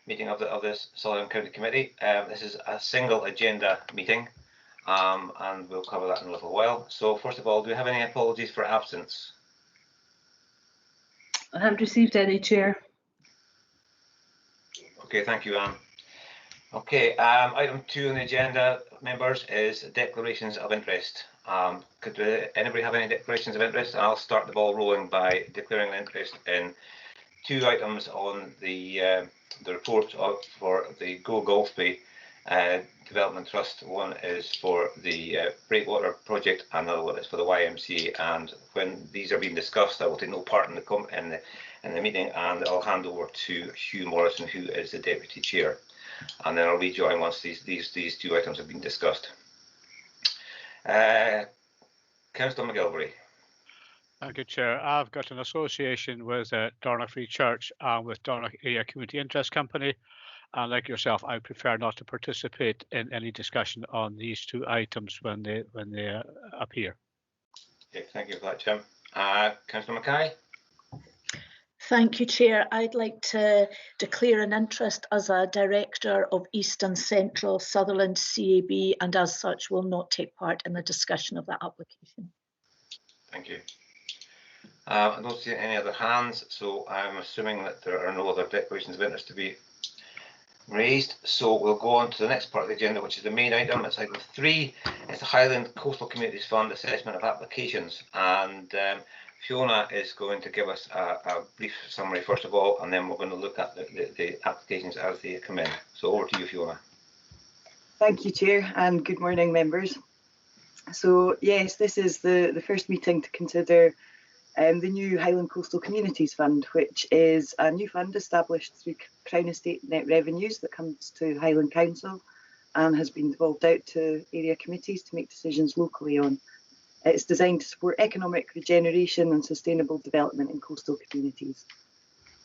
meeting of this Sutherland County Committee. This is a single agenda meeting, and we'll cover that in a little while. So first of all, do we have any apologies for absence? I haven't received any, Chair. Okay, thank you, Anne. Okay, item 2 on the agenda, members, is declarations of interest. Could anybody have any declarations of interest? I'll start the ball rolling by declaring an interest in 2 items on the report for the Go Golfby Development Trust. One is for the Breakwater project, and the other one is for the YMCA. And when these are being discussed, I will take no part in the meeting, and I'll hand over to Hugh Morrison, who is the deputy chair, and then I'll rejoin once these 2 items have been discussed. Councillor McGilvery. Thank you, Chair. I've got an association with Dornoch Free Church and with Dornoch Area Community Interest Company, and like yourself, I prefer not to participate in any discussion on these 2 items when they appear. Okay, thank you for that, Jim. Councillor Mackay. Thank you, Chair. I'd like to declare an interest as a director of East and Central Sutherland CAB, and as such will not take part in the discussion of that application. Thank you. I don't see any other hands, so I'm assuming that there are no other declarations of interest to be raised. So we'll go on to the next part of the agenda, which is the main item. It's item 3. It's the Highland Coastal Communities Fund assessment of applications, and Fiona is going to give us a brief summary first of all, and then we're going to look at the applications as they come in. So over to you, Fiona. Thank you, Chair, and good morning, members. So yes, this is the first meeting to consider the new Highland Coastal Communities Fund, which is a new fund established through Crown Estate net revenues that comes to Highland Council and has been devolved out to area committees to make decisions locally on. It's designed to support economic regeneration and sustainable development in coastal communities.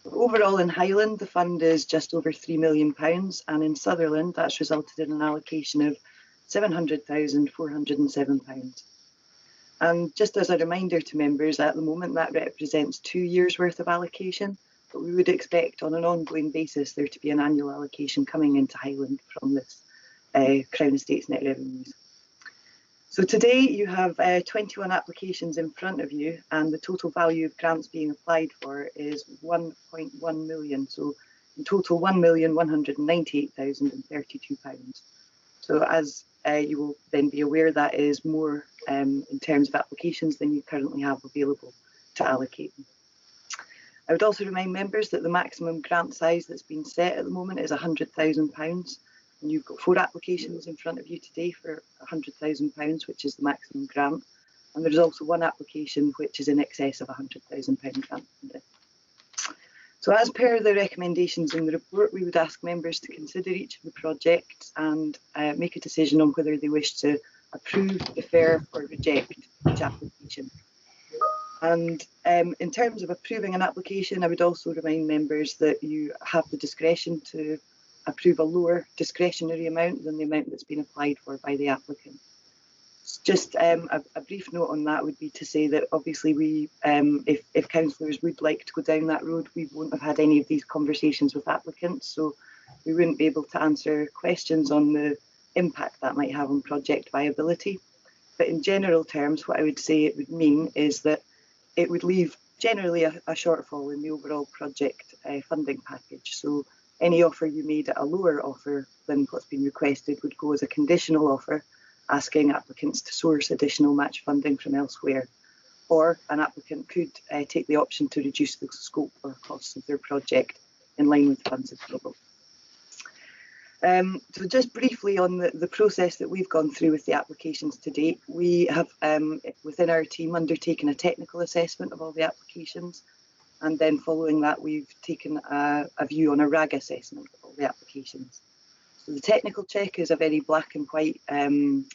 Overall in Highland, the fund is just over £3 million, and in Sutherland, that's resulted in an allocation of £700,407. And just as a reminder to members, at the moment that represents 2 years' worth of allocation, but we would expect on an ongoing basis there to be an annual allocation coming into Highland from this Crown Estates net revenues. So today you have 21 applications in front of you, and the total value of grants being applied for is £1.1 million. So in total £1,198,032. So as you will then be aware, that is more in terms of applications than you currently have available to allocate. I would also remind members that the maximum grant size that's been set at the moment is £100,000, and you've got 4 applications in front of you today for £100,000, which is the maximum grant, and there's also 1 application which is in excess of £100,000 grant funding. So as per the recommendations in the report, we would ask members to consider each of the projects and make a decision on whether they wish to approve, defer or reject each application. And in terms of approving an application, I would also remind members that you have the discretion to approve a lower discretionary amount than the amount that's been applied for by the applicant. Just a brief note on that would be to say that obviously we, if councillors would like to go down that road, we won't have had any of these conversations with applicants, so we wouldn't be able to answer questions on the impact that might have on project viability. But in general terms, what I would say it would mean is that it would leave generally a shortfall in the overall project funding package. So any offer you made at a lower offer than what's been requested would go as a conditional offer, asking applicants to source additional match funding from elsewhere, or an applicant could take the option to reduce the scope or costs of their project in line with funds available. So just briefly on the process that we've gone through with the applications to date, we have within our team undertaken a technical assessment of all the applications, and then following that we've taken a view on a RAG assessment of all the applications. So the technical check is a very black and white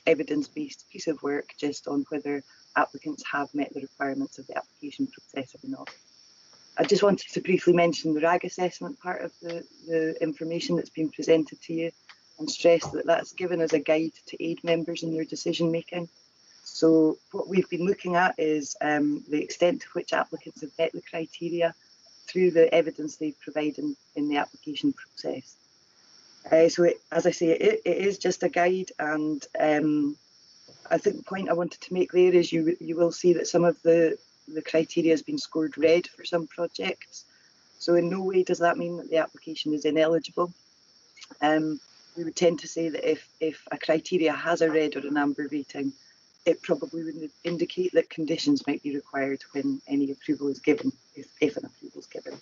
evidence-based piece of work just on whether applicants have met the requirements of the application process or not. I just wanted to briefly mention the RAG assessment part of the information that's been presented to you, and stress that that's given as a guide to aid members in their decision making. So what we've been looking at is the extent to which applicants have met the criteria through the evidence they provide in the application process. As I say, it is just a guide, and I think the point I wanted to make there is you will see that some of the criteria has been scored red for some projects. So in no way does that mean that the application is ineligible. We would tend to say that if a criteria has a red or an amber rating, it probably would indicate that conditions might be required when any approval is given, if an approval is given.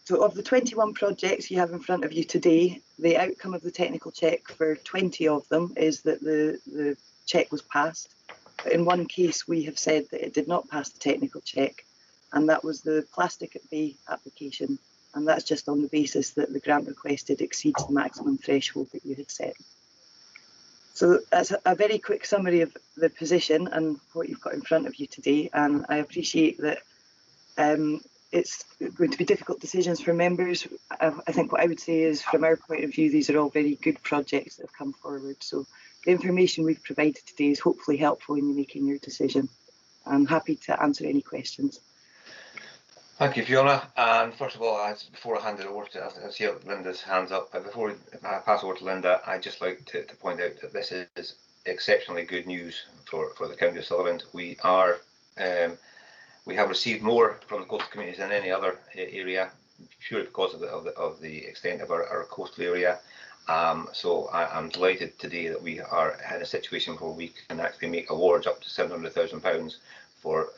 So of the 21 projects you have in front of you today, the outcome of the technical check for 20 of them is that the check was passed. But in one case, we have said that it did not pass the technical check, and that was the plastic at bay application. And that's just on the basis that the grant requested exceeds the maximum threshold that you had set. So that's a very quick summary of the position and what you've got in front of you today. And I appreciate that it's going to be difficult decisions for members. I think what I would say is, from our point of view, these are all very good projects that have come forward. So the information we've provided today is hopefully helpful in you making your decision. I'm happy to answer any questions. Thank you, Fiona. And first of all, before I hand it over to, I see Linda's hands up, but before I pass over to Linda, I'd just like to point out that this is exceptionally good news for the County of Sutherland. We have received more from the coastal communities than any other area, purely because of the extent of our coastal area. So I'm delighted today that we are in a situation where we can actually make awards up to £700,000 for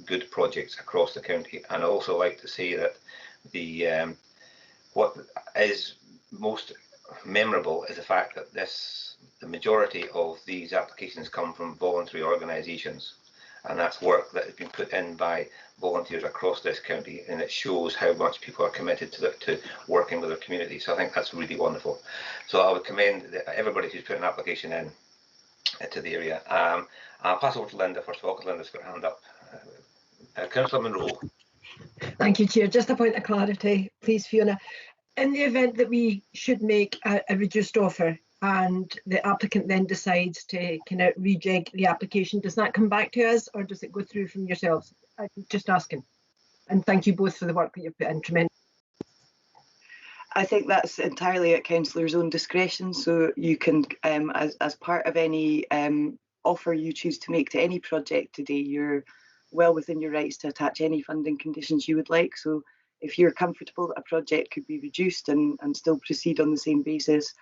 good projects across the county. And I also like to say that what is most memorable is the fact that the majority of these applications come from voluntary organisations, and that's work that has been put in by volunteers across this county, and it shows how much people are committed to working with their community. So I think that's really wonderful. So I would commend everybody who's put an application in to the area. I'll pass over to Linda first of all, because Linda's got her hand up. Councillor Munro. Thank you, Chair. Just a point of clarity, please, Fiona. In the event that we should make a reduced offer and the applicant then decides to kind of rejig the application, does that come back to us, or does it go through from yourselves? I'm just asking. And thank you both for the work that you've put in. Tremendous. I think that's entirely at councillors' own discretion. So you can, as part of any offer you choose to make to any project today, you're well within your rights to attach any funding conditions you would like. So if you're comfortable that a project could be reduced and still proceed on the same basis,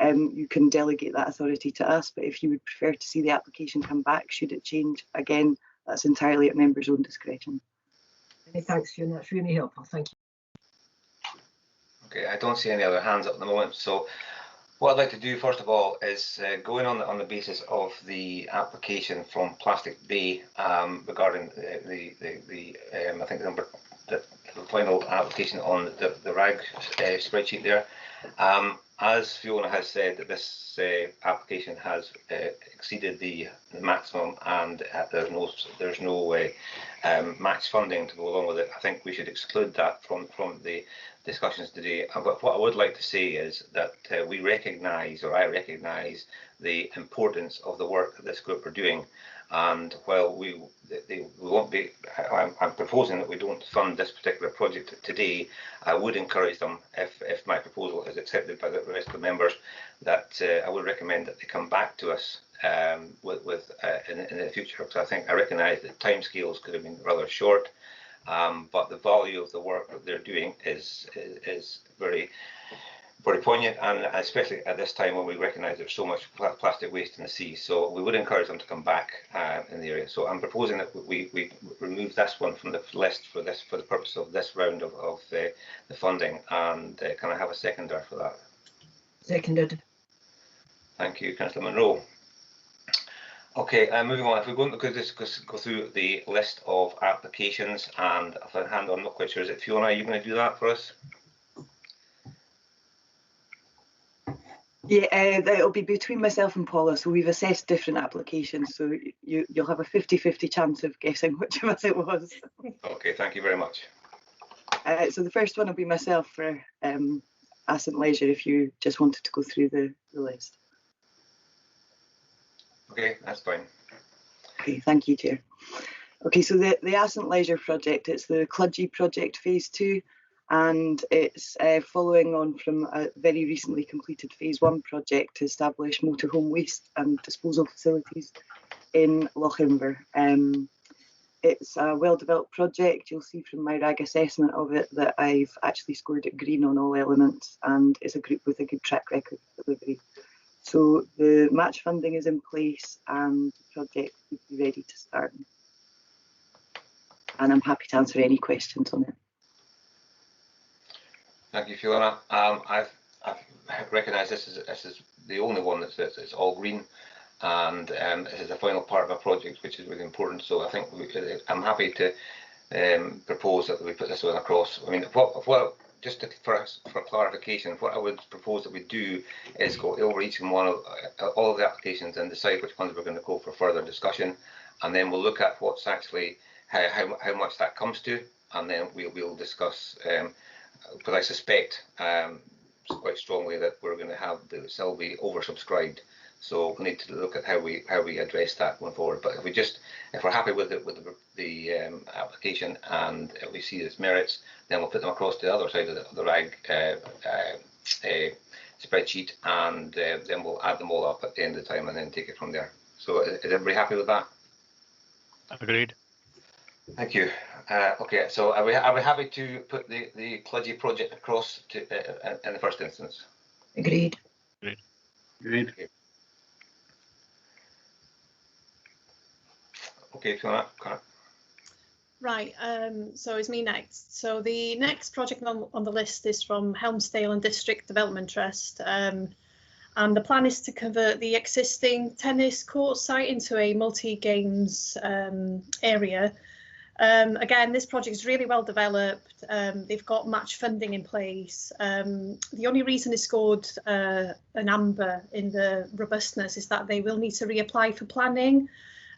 you can delegate that authority to us. But if you would prefer to see the application come back, should it change, again, that's entirely at members' own discretion. Many thanks, Fiona. That's really helpful. Thank you. Okay, I don't see any other hands up at the moment. So what I'd like to do first of all is going on the basis of the application from Plastic Bay regarding I think the final application on the RAG spreadsheet there. As Fiona has said, that this application has exceeded the maximum, and there's no match funding to go along with it. I think we should exclude that from the discussions today. But what I would like to say is that I recognise the importance of the work that this group are doing. And while we won't be, I'm proposing that we don't fund this particular project today. I would encourage them, if my proposal is accepted by the rest of the members, that I would recommend that they come back to us in the future, because I recognise that timescales could have been rather short, but the value of the work that they're doing is very poignant, and especially at this time when we recognise there's so much plastic waste in the sea. So we would encourage them to come back in the area. So I'm proposing that we remove this one from the list for the purpose of this round of the funding. And can I have a seconder for that? Seconded. Thank you, Councillor Munro. Okay, moving on. If we're going to just go through the list of applications, and if I hand on, I'm not quite sure, is it Fiona? Are you going to do that for us? Yeah, it'll be between myself and Paula. So we've assessed different applications. So you'll have a 50-50 chance of guessing which of us it was. Okay, thank you very much. So the first one will be myself for Asset Leisure, if you just wanted to go through the list. Okay, that's fine. Okay, thank you, Chair. Okay, so the Ascent Leisure project, it's the Cludgy project phase 2, and it's following on from a very recently completed phase 1 project to establish motorhome waste and disposal facilities in Lochimber. It's a well-developed project. You'll see from my RAG assessment of it that I've actually scored it green on all elements, and it's a group with a good track record of delivery. So the match funding is in place and the project would be ready to start. And I'm happy to answer any questions on it. Thank you, Fiona. I've recognised this is the only one that's all green, and this is the final part of a project which is really important. So I think I'm happy to propose that we put this one across. I mean, just for clarification, what I would propose that we do is go over each one of all of the applications and decide which ones we're going to go for further discussion, and then we'll look at what's actually how much that comes to, and then we'll discuss. Because I suspect quite strongly that we're going to have still be oversubscribed, so we need to look at how we address that going forward. But if we're happy with the application and we see its merits, then we'll put them across to the other side of the RAG spreadsheet, and then we'll add them all up at the end of the time and then take it from there. So is everybody happy with that? Agreed. Thank you. Okay, so are we happy to put the Cludgy project across to in the first instance? Agreed. Agreed. Okay, Fiona. Right, so it's me next. So the next project on the list is from Helmsdale and District Development Trust. And the plan is to convert the existing tennis court site into a multi-games area. Again, this project is really well developed. They've got match funding in place. The only reason it scored an amber in the robustness is that they will need to reapply for planning.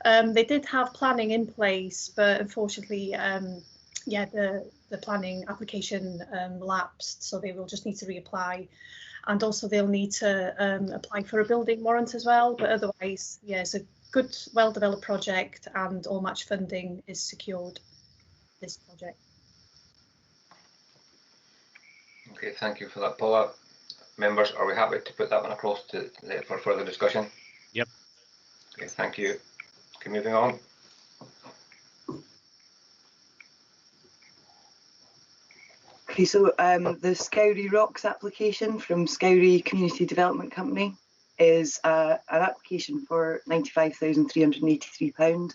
They did have planning in place, but unfortunately, yeah, the planning application lapsed, so they will just need to reapply. And also they'll need to apply for a building warrant as well, but otherwise, yeah, it's a good, well-developed project, and all match funding is secured this project. Okay, thank you for that, Paula. Members, are we happy to put that one across for further discussion? Yep. Okay, thank you. Okay, moving on. Okay, so the Scowrie Rocks application from Scowrie Community Development Company is an application for £95,383,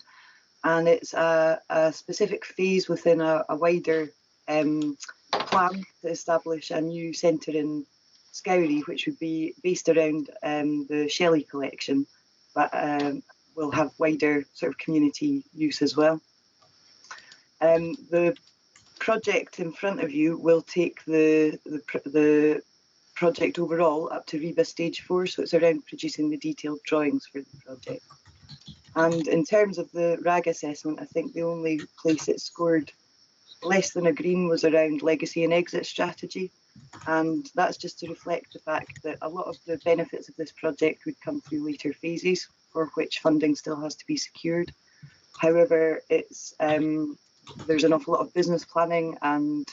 and it's a specific phase within a wider plan to establish a new centre in Scowrie, which would be based around the Shelley collection, but will have wider sort of community use as well. The project in front of you will take the project overall up to REBA stage 4, so it's around producing the detailed drawings for the project. And in terms of the RAG assessment, I think the only place it scored less than a green was around legacy and exit strategy, and that's just to reflect the fact that a lot of the benefits of this project would come through later phases, for which funding still has to be secured. However, it's there's an awful lot of business planning and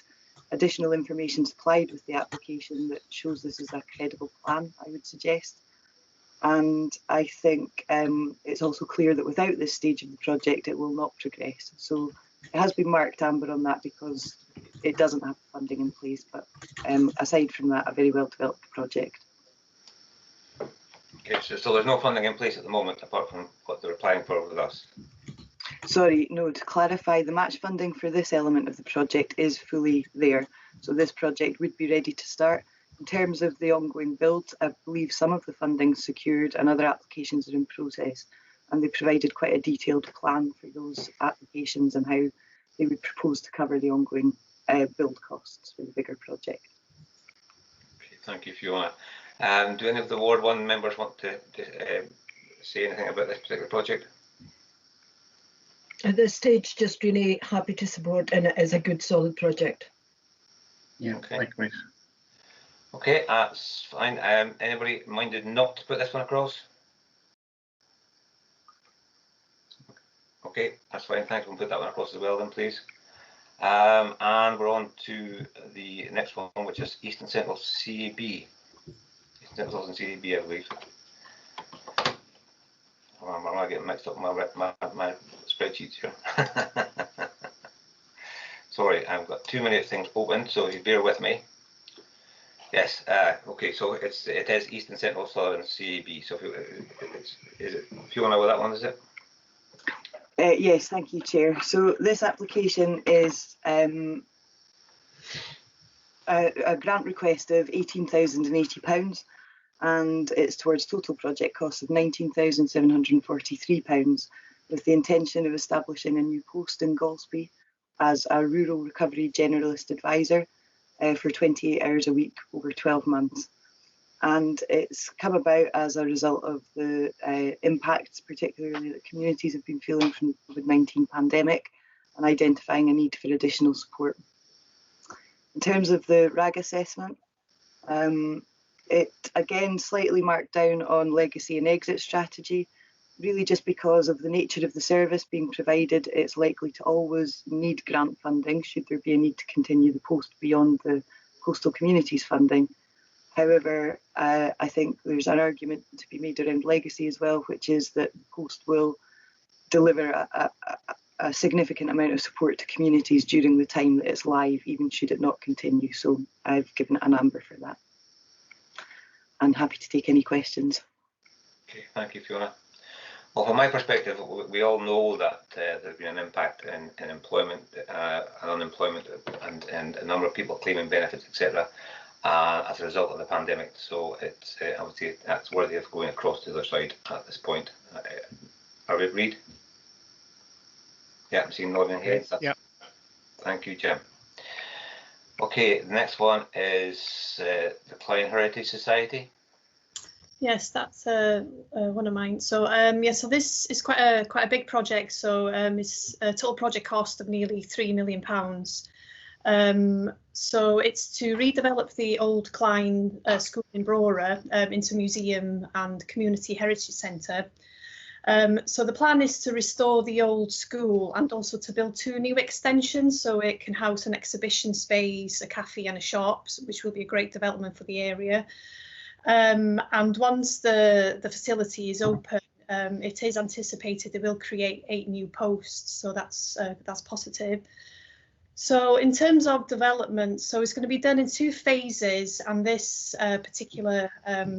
additional information supplied with the application that shows this is a credible plan, I would suggest. And I think it's also clear that without this stage of the project, it will not progress. So it has been marked amber on that because it doesn't have funding in place. But aside from that, a very well developed project. Okay, so there's no funding in place at the moment, apart from what they're applying for with us. Sorry, no, to clarify, the match funding for this element of the project is fully there. So this project would be ready to start. In terms of the ongoing build, I believe some of the funding's secured and other applications are in process. And they provided quite a detailed plan for those applications and how they would propose to cover the ongoing build costs for the bigger project. Okay, thank you, Fiona. Do any of the Ward 1 members want to say anything about this particular project? At this stage, just really happy to support, and it is a good, solid project. Yeah, okay. Likewise. Okay, that's fine. Anybody minded not to put this one across? Okay, that's fine. Thanks. We'll put that one across as well then, please. And we're on to the next one, which is East and Central CAB. East and Central and CAB, I believe. I'm not getting mixed up my spreadsheets here. Sorry, I've got too many things open, so you bear with me. Yes, okay, so it is East and Central Sutherland CAB. So is it Fiona with that one, is it? Yes, thank you, Chair. So this application is a grant request of £18,080, and it's towards total project cost of £19,743, with the intention of establishing a new post in Golspie as a rural recovery generalist advisor for 28 hours a week over 12 months. And it's come about as a result of the impacts, particularly that communities have been feeling from the COVID-19 pandemic, and identifying a need for additional support. In terms of the RAG assessment, it again slightly marked down on legacy and exit strategy, really just because of the nature of the service being provided. It's likely to always need grant funding should there be a need to continue the post beyond the coastal communities funding. However, I think there's an argument to be made around legacy as well, which is that the post will deliver a significant amount of support to communities during the time that it's live, even should it not continue. So I've given it an amber for that. I'm happy to take any questions. Okay, thank you, Fiona. Well, from my perspective, we all know that there's been an impact in employment and unemployment, and a number of people claiming benefits, etc. As a result of the pandemic. So it's, I would say that's worthy of going across to the other side at this point. Are we agreed? Yeah, I'm seeing nodding heads. Yeah. Thank you, Jim. Okay, the next one is the Klein Heritage Society. Yes, that's one of mine. So yeah, so this is quite a big project. So it's a total project cost of nearly £3 million. So it's to redevelop the old Klein school in Aurora into a museum and community heritage centre. So the plan is to restore the old school and also to build 2 new extensions, so it can house an exhibition space, a cafe and a shop, which will be a great development for the area. And once the facility is open, it is anticipated it will create 8 new posts, so that's positive. So in terms of development, so it's going to be done in 2 phases, and this particular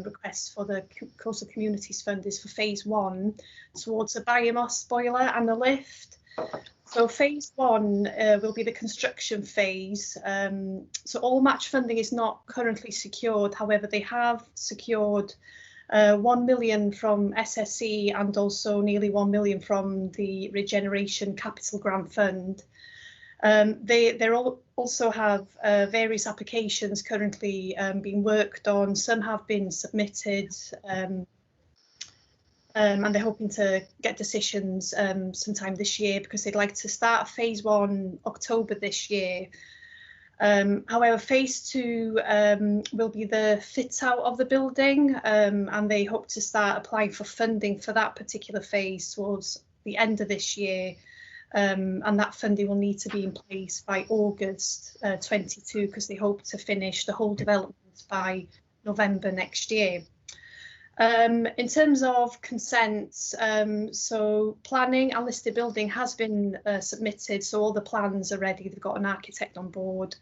request for the Coastal Communities Fund is for phase 1 towards a biomass boiler and a lift. So phase 1 will be the construction phase. So all match funding is not currently secured. However, they have secured 1 million from SSE and also nearly 1 million from the Regeneration Capital Grant Fund. They also have various applications currently being worked on. Some have been submitted, and they're hoping to get decisions sometime this year, because they'd like to start phase 1 October this year. However, phase 2 will be the fit out of the building, and they hope to start applying for funding for that particular phase towards the end of this year. And that funding will need to be in place by August 22, because they hope to finish the whole development by November next year. In terms of consent, so planning and listed building has been submitted, so all the plans are ready. They've got an architect on board,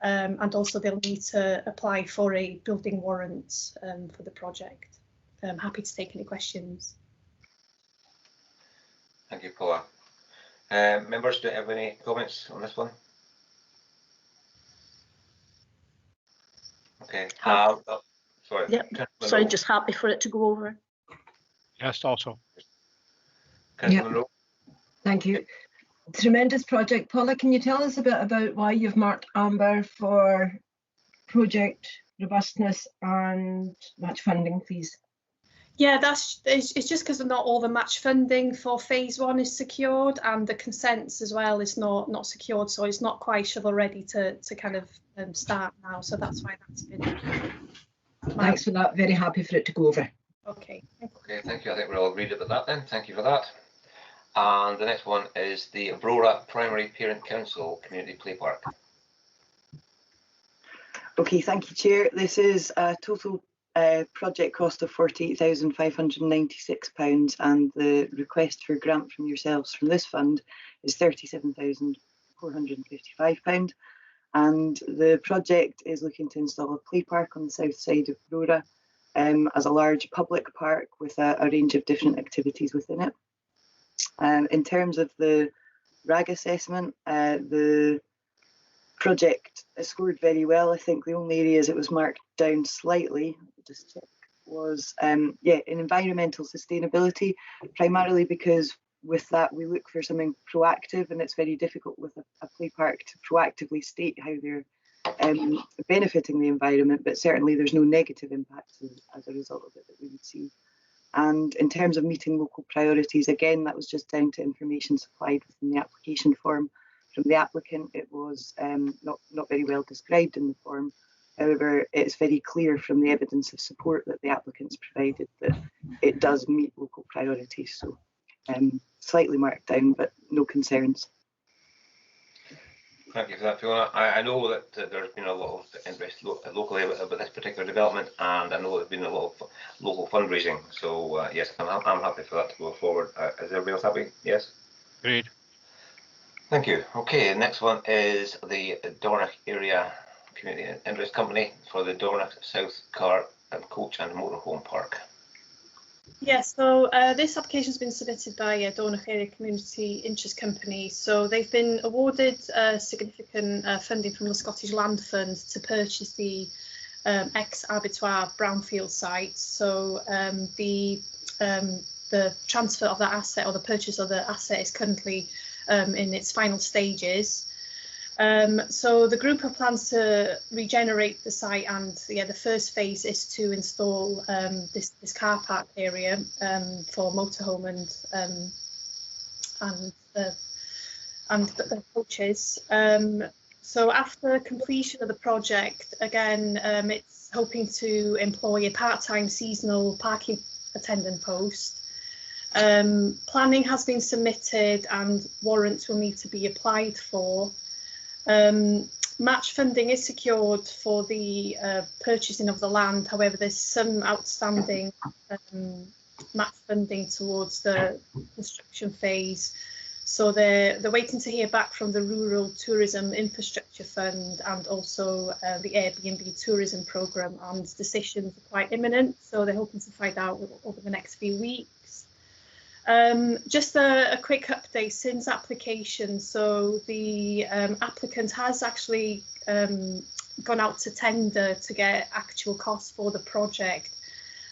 and also they'll need to apply for a building warrant for the project. I'm happy to take any questions. Thank you, Paula. Members, do you have any comments on this one? Okay. Sorry. Yep. Sorry, just happy for it to go over. Yes, also. Yeah. Thank you. Tremendous project. Paula, can you tell us a bit about why you've marked amber for project robustness and match funding, please? Yeah, it's just because not all the match funding for phase 1 is secured, and the consents as well is not secured, so it's not quite shovel ready to kind of start now. So that's why that's been. Thanks for that. Very happy for it to go over. Okay. Okay, thank you. I think we're all agreed about that then. Thank you for that. And the next one is the Aurora Primary Parent Council Community Play Park. Okay, thank you, Chair. This is a total project cost of £48,596, and the request for grant from yourselves from this fund is £37,455. And the project is looking to install a play park on the south side of Aurora as a large public park with a range of different activities within it. In terms of the RAG assessment, the project scored very well. I think the only areas it was marked down slightly, just check, was in environmental sustainability, primarily because with that we look for something proactive, and it's very difficult with a play park to proactively state how they're benefiting the environment, but certainly there's no negative impacts as a result of it that we would see. And in terms of meeting local priorities, again, that was just down to information supplied within the application form from the applicant. It was not very well described in the form. However, it's very clear from the evidence of support that the applicants provided that it does meet local priorities. So slightly marked down, but no concerns. Thank you for that, Fiona. I know that there's been a lot of interest locally about this particular development, and I know there's been a lot of local fundraising. So yes, I'm happy for that to go forward. Is everybody else happy? Yes. Agreed. Thank you. Okay, the next one is the Dornoch Area Community Interest Company for the Dornoch South Car and Coach and Motorhome Park. Yes, so this application has been submitted by Dornoch Area Community Interest Company. So they've been awarded significant funding from the Scottish Land Fund to purchase the ex-abattoir brownfield site. So the transfer of that asset, or the purchase of the asset, is currently in its final stages. So the group have plans to regenerate the site, and the first phase is to install this car park area for motorhome and the coaches. So after completion of the project, again, it's hoping to employ a part-time seasonal parking attendant post. Planning has been submitted and warrants will need to be applied for. Match funding is secured for the purchasing of the land. However, there's some outstanding match funding towards the construction phase. So they're waiting to hear back from the Rural Tourism Infrastructure Fund and also the Airbnb tourism programme, and decisions are quite imminent. So they're hoping to find out over the next few weeks. Just a quick update since application. So the applicant has actually gone out to tender to get actual costs for the project.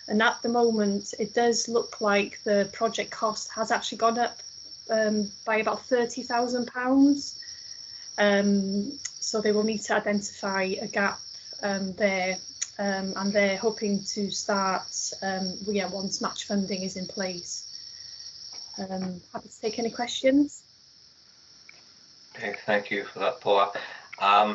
And at the moment, it does look like the project cost has actually gone up by about £30,000. So they will need to identify a gap there. And they're hoping to start once match funding is in place. Happy to take any questions. Okay, thank you for that, Paula.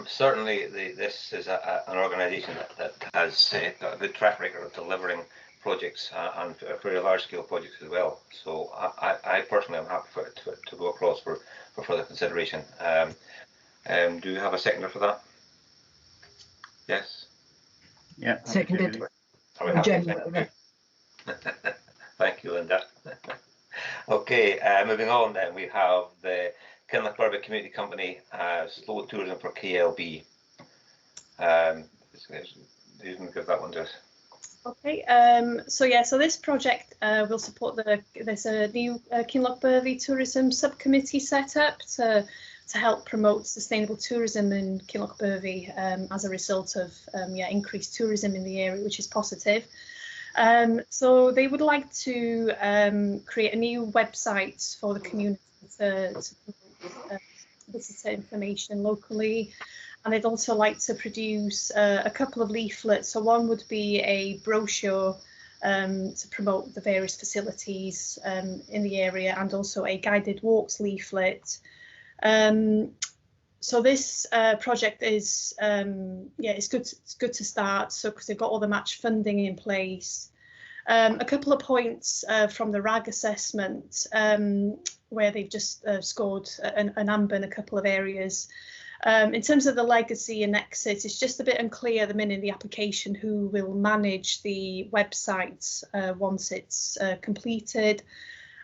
Certainly, this is an organisation that has got a good track record of delivering projects and very large-scale projects as well. So I personally am happy for it to go across for further consideration. Do you have a seconder for that? Yes. Yeah. Seconded. Thank you, Linda. Okay, moving on then, we have the Kinlochbervie Community Company Slow Tourism for KLB. Who's going to give that one to us? Okay, so this project will support there's a new Kinlochbervie Tourism Subcommittee set up to help promote sustainable tourism in Kinlochbervie as a result of increased tourism in the area, which is positive. So they would like to create a new website for the community to promote visitor information locally, and they'd also like to produce a couple of leaflets. So one would be a brochure to promote the various facilities in the area, and also a guided walks leaflet. So this project is it's good to start, so because they've got all the match funding in place. A couple of points from the RAG assessment where they've just scored an amber in a couple of areas. In terms of the legacy and exit, it's just a bit unclear at the minute in the application who will manage the website once it's completed.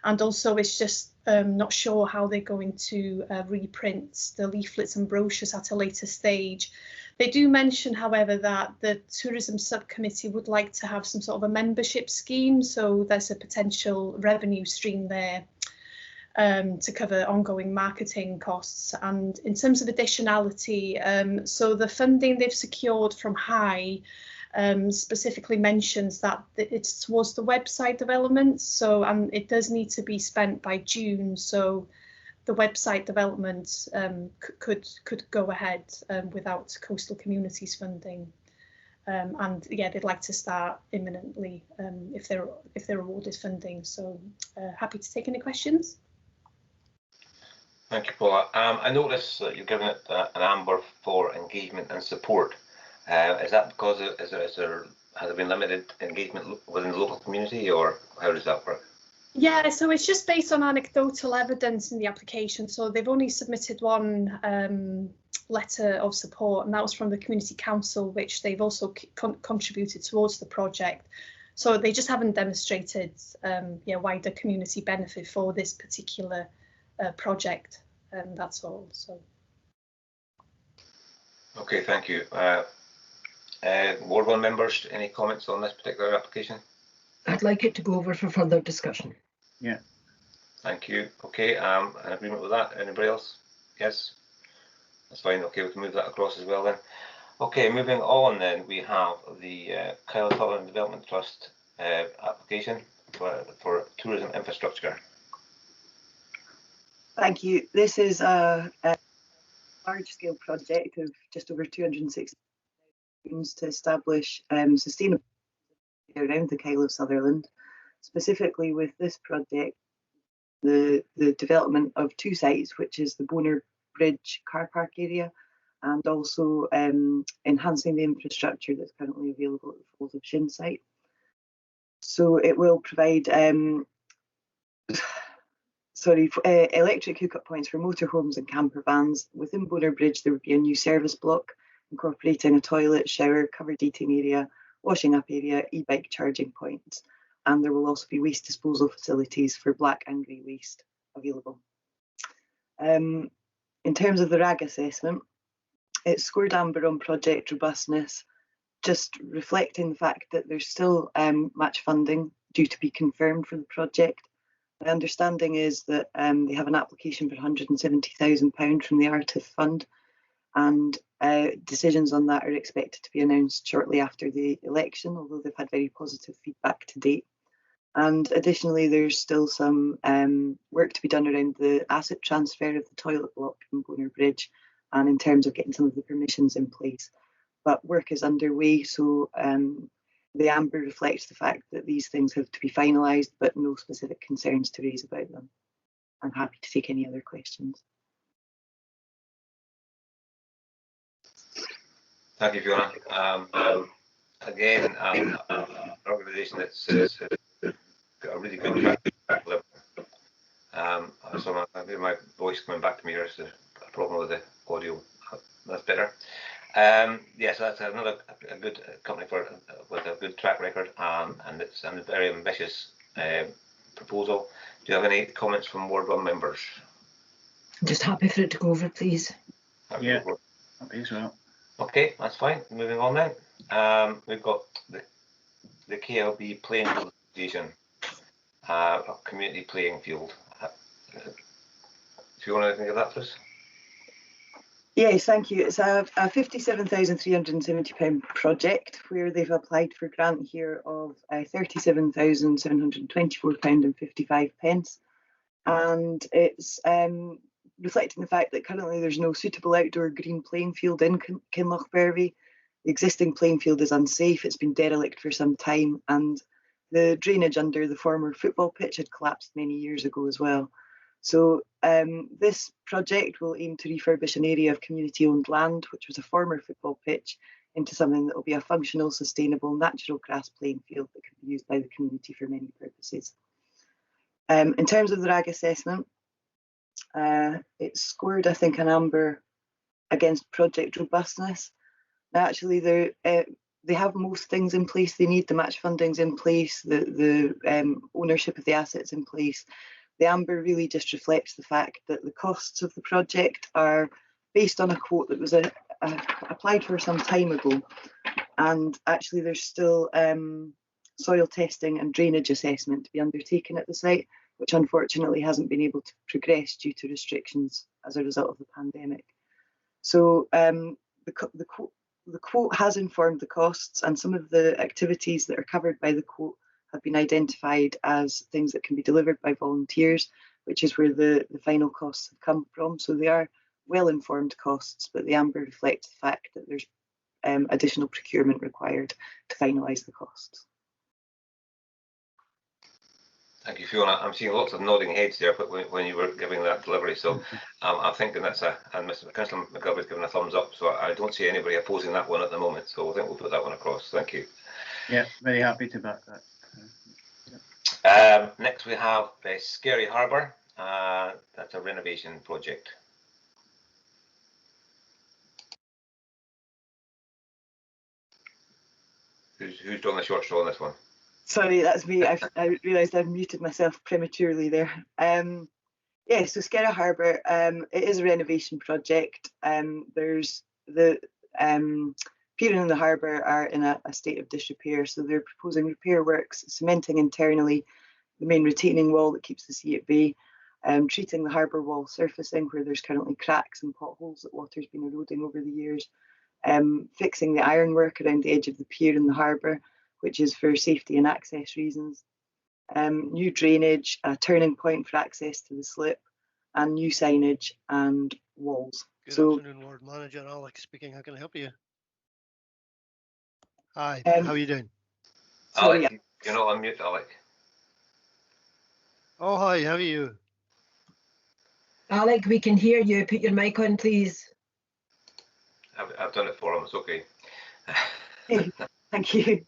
And also it's just not sure how they're going to reprint the leaflets and brochures at a later stage. They do mention, however, that the tourism subcommittee would like to have some sort of a membership scheme, so there's a potential revenue stream there to cover ongoing marketing costs. And in terms of additionality, so the funding they've secured from High specifically mentions that it's towards the website development, so it does need to be spent by June, so the website development could go ahead without Coastal Communities funding, and yeah, they'd like to start imminently if they're awarded funding. So happy to take any questions. Thank you, Paula. I notice that you're giving it an amber for engagement and support. Is that because has there been limited engagement within the local community, or how does that work? Yeah, so it's just based on anecdotal evidence in the application. So they've only submitted one letter of support, and that was from the Community Council, which they've also contributed towards the project. So they just haven't demonstrated wider community benefit for this particular project, and that's all. So. Okay, thank you. Ward 1 members, any comments on this particular application? I'd like it to go over for further discussion. Yeah. Thank you. Okay, an agreement with that. Anybody else? Yes, that's fine. Okay, we can move that across as well then. Okay, moving on then, we have the Sutherland Development Trust application for tourism infrastructure. Thank you. This is a large-scale project of just over 260 to establish sustainable around the Kyle of Sutherland. Specifically with this project, the development of two sites, which is the Bonar Bridge car park area, and also enhancing the infrastructure that's currently available at the Falls of Shin site. So it will provide electric hookup points for motorhomes and camper vans. Within Bonar Bridge, there would be a new service block incorporating a toilet, shower, covered eating area, washing up area, e-bike charging points, and there will also be waste disposal facilities for black and grey waste available. In terms of the RAG assessment, it scored amber on project robustness, just reflecting the fact that there's still match funding due to be confirmed for the project. My understanding is that they have an application for £170,000 from the ARTIF fund, and decisions on that are expected to be announced shortly after the election, although they've had very positive feedback to date. And additionally, there's still some work to be done around the asset transfer of the toilet block in Bonar Bridge, and in terms of getting some of the permissions in place. But work is underway, so the amber reflects the fact that these things have to be finalised, but no specific concerns to raise about them. I'm happy to take any other questions. Thank you, Fiona. Again, an organisation that's got a really good track record. So my voice coming back to me here is a problem with the audio. That's better. Yes, that's another a good company with a good track record, and it's a very ambitious proposal. Do you have any comments from Ward 1 members? Just happy for it to go over, please. Yeah, happy as well. Okay, that's fine. Moving on then. We've got the KLB Playing Field Association, a community playing field. Do you want anything of that, please? Yes, thank you. It's a £57,370 project where they've applied for grant here of £37,724.55, and it's reflecting the fact that currently there's no suitable outdoor green playing field in Kinlochbervie. The existing playing field is unsafe, it's been derelict for some time, and the drainage under the former football pitch had collapsed many years ago as well. So this project will aim to refurbish an area of community-owned land, which was a former football pitch, into something that will be a functional, sustainable, natural grass playing field that can be used by the community for many purposes. In terms of the RAG assessment, it scored, I think, an amber against project robustness. Now, actually, they have most things in place. They need the match fundings in place, the ownership of the assets in place. The amber really just reflects the fact that the costs of the project are based on a quote that was applied for some time ago, and actually there's still soil testing and drainage assessment to be undertaken at the site, which unfortunately hasn't been able to progress due to restrictions as a result of the pandemic. So the quote has informed the costs, and some of the activities that are covered by the quote have been identified as things that can be delivered by volunteers, which is where the final costs have come from. So they are well-informed costs, but the amber reflects the fact that there's additional procurement required to finalise the costs. Thank you, Fiona. I'm seeing lots of nodding heads there when you were giving that delivery. So I'm thinking that's and Mr. Councillor McGilvery's given a thumbs up. So I don't see anybody opposing that one at the moment. So I think we'll put that one across. Thank you. Yeah, very happy to back that. Next we have Scary Harbour. That's a renovation project. Who's done the short straw on this one? Sorry, that's me. I realised I've muted myself prematurely there. Yeah, so Skerry Harbour, it is a renovation project. There's the pier and the harbour are in a state of disrepair, so they're proposing repair works, cementing internally the main retaining wall that keeps the sea at bay, treating the harbour wall surfacing where there's currently cracks and potholes that water's been eroding over the years, fixing the ironwork around the edge of the pier and the harbour, which is for safety and access reasons, new drainage, a turning point for access to the slip, and new signage and walls. Good afternoon, Ward Manager Alex speaking. How can I help you? Hi, how are you doing? Sorry, Alec, you're not on mute, Alec. Oh, hi, how are you? Alec, we can hear you. Put your mic on, please. I've done it for him. It's okay. Thank you.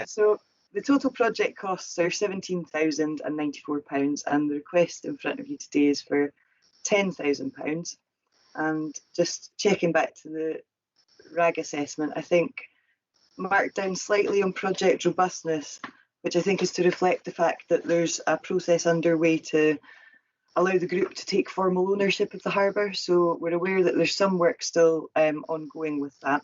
So the total project costs are £17,094, and the request in front of you today is for £10,000. And just checking back to the RAG assessment, I think marked down slightly on project robustness, which I think is to reflect the fact that there's a process underway to allow the group to take formal ownership of the harbour. So we're aware that there's some work still ongoing with that.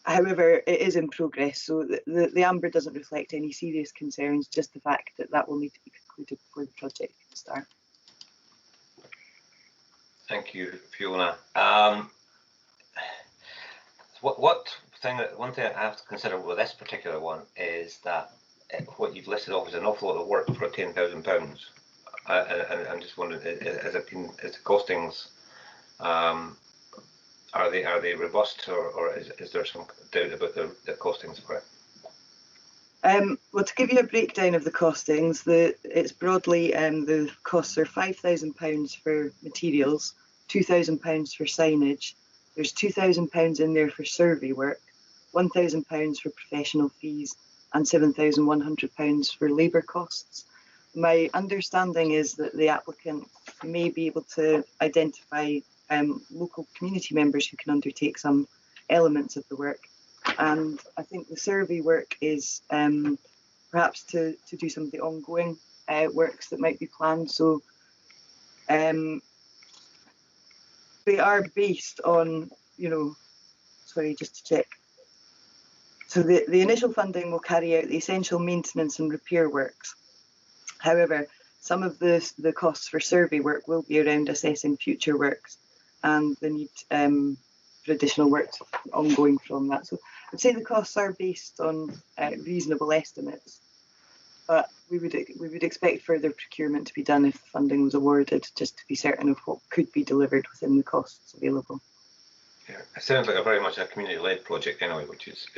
However, it is in progress, so the amber doesn't reflect any serious concerns, just the fact that that will need to be concluded before the project can start. Thank you, Fiona. One thing I have to consider with this particular one is that what you've listed off is an awful lot of work for £10,000. And I'm just wondering, is the costings, are they robust, or is there some doubt about the costings for it? Well, to give you a breakdown of the costings, it's broadly the costs are £5,000 for materials, £2,000 for signage. There's £2,000 in there for survey work, £1,000 for professional fees, and £7,100 for labour costs. My understanding is that the applicant may be able to identify local community members who can undertake some elements of the work. And I think the survey work is perhaps to do some of the ongoing works that might be planned. So they are based on, sorry, just to check. So the initial funding will carry out the essential maintenance and repair works. However, some of the costs for survey work will be around assessing future works and the need for additional work ongoing from that. So I'd say the costs are based on reasonable estimates, but we would expect further procurement to be done if funding was awarded, just to be certain of what could be delivered within the costs available. Yeah, it sounds like a very much a community-led project anyway, which is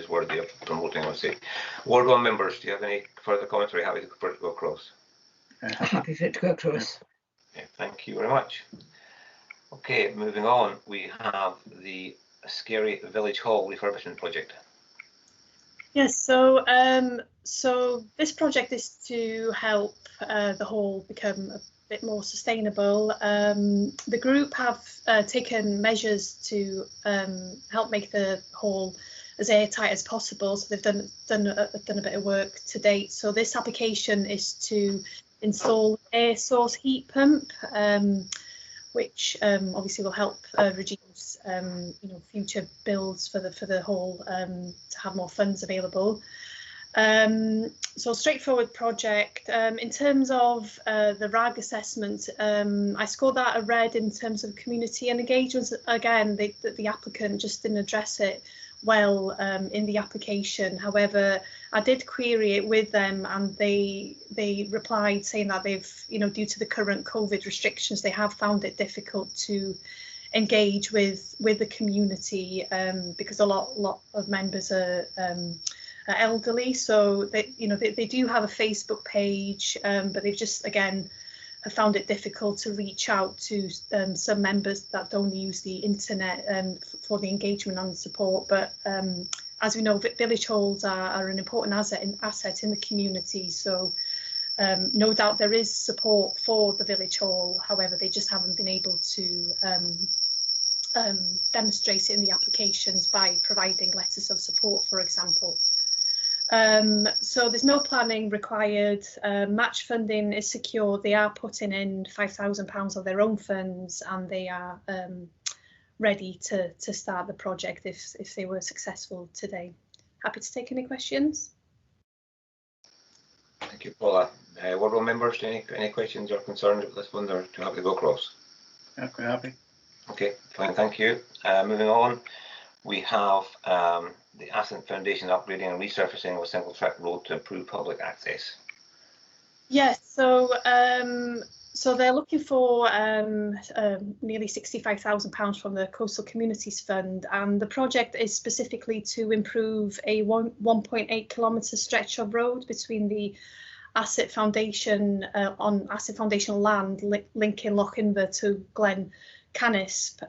worthy of promoting, I would say. Ward 1 members, do you have any further comments, or are you happy to go across? Happy for it to go across. Okay, thank you very much. Okay, moving on, we have the Scary Village Hall refurbishment project. Yes, so this project is to help the hall become a bit more sustainable. The group have taken measures to help make the hall as airtight as possible. So they've done a bit of work to date. So this application is to install air source heat pump, which obviously will help reduce future bills for the hall to have more funds available. So straightforward project. In terms of the RAG assessment, I scored that a red in terms of community and engagement. Again, the applicant just didn't address it well in the application. However, I did query it with them, and they replied saying that they've, due to the current COVID restrictions, they have found it difficult to engage with the community because a lot of members are elderly. So they do have a Facebook page, but they've just again have found it difficult to reach out to some members that don't use the internet for the engagement and support. But as we know, village halls are an important asset in the community. So no doubt there is support for the village hall. However, they just haven't been able to demonstrate it in the applications by providing letters of support, for example. So there's no planning required. Match funding is secure. They are putting in £5,000 of their own funds, and they are ready to start the project if they were successful today. Happy to take any questions. Thank you, Paula. Ward members, any questions or concerns with this one, or to have to go across? Yeah, quite happy. Okay, fine, thank you. Moving on, we have the Ascent Foundation upgrading and resurfacing of a single track road to improve public access. Yes, so they're looking for nearly £65,000 from the Coastal Communities Fund, and the project is specifically to improve a 1.8 kilometre stretch of road between the Asset Foundation on Asset Foundation land linking Lochinver to Glen Canisp.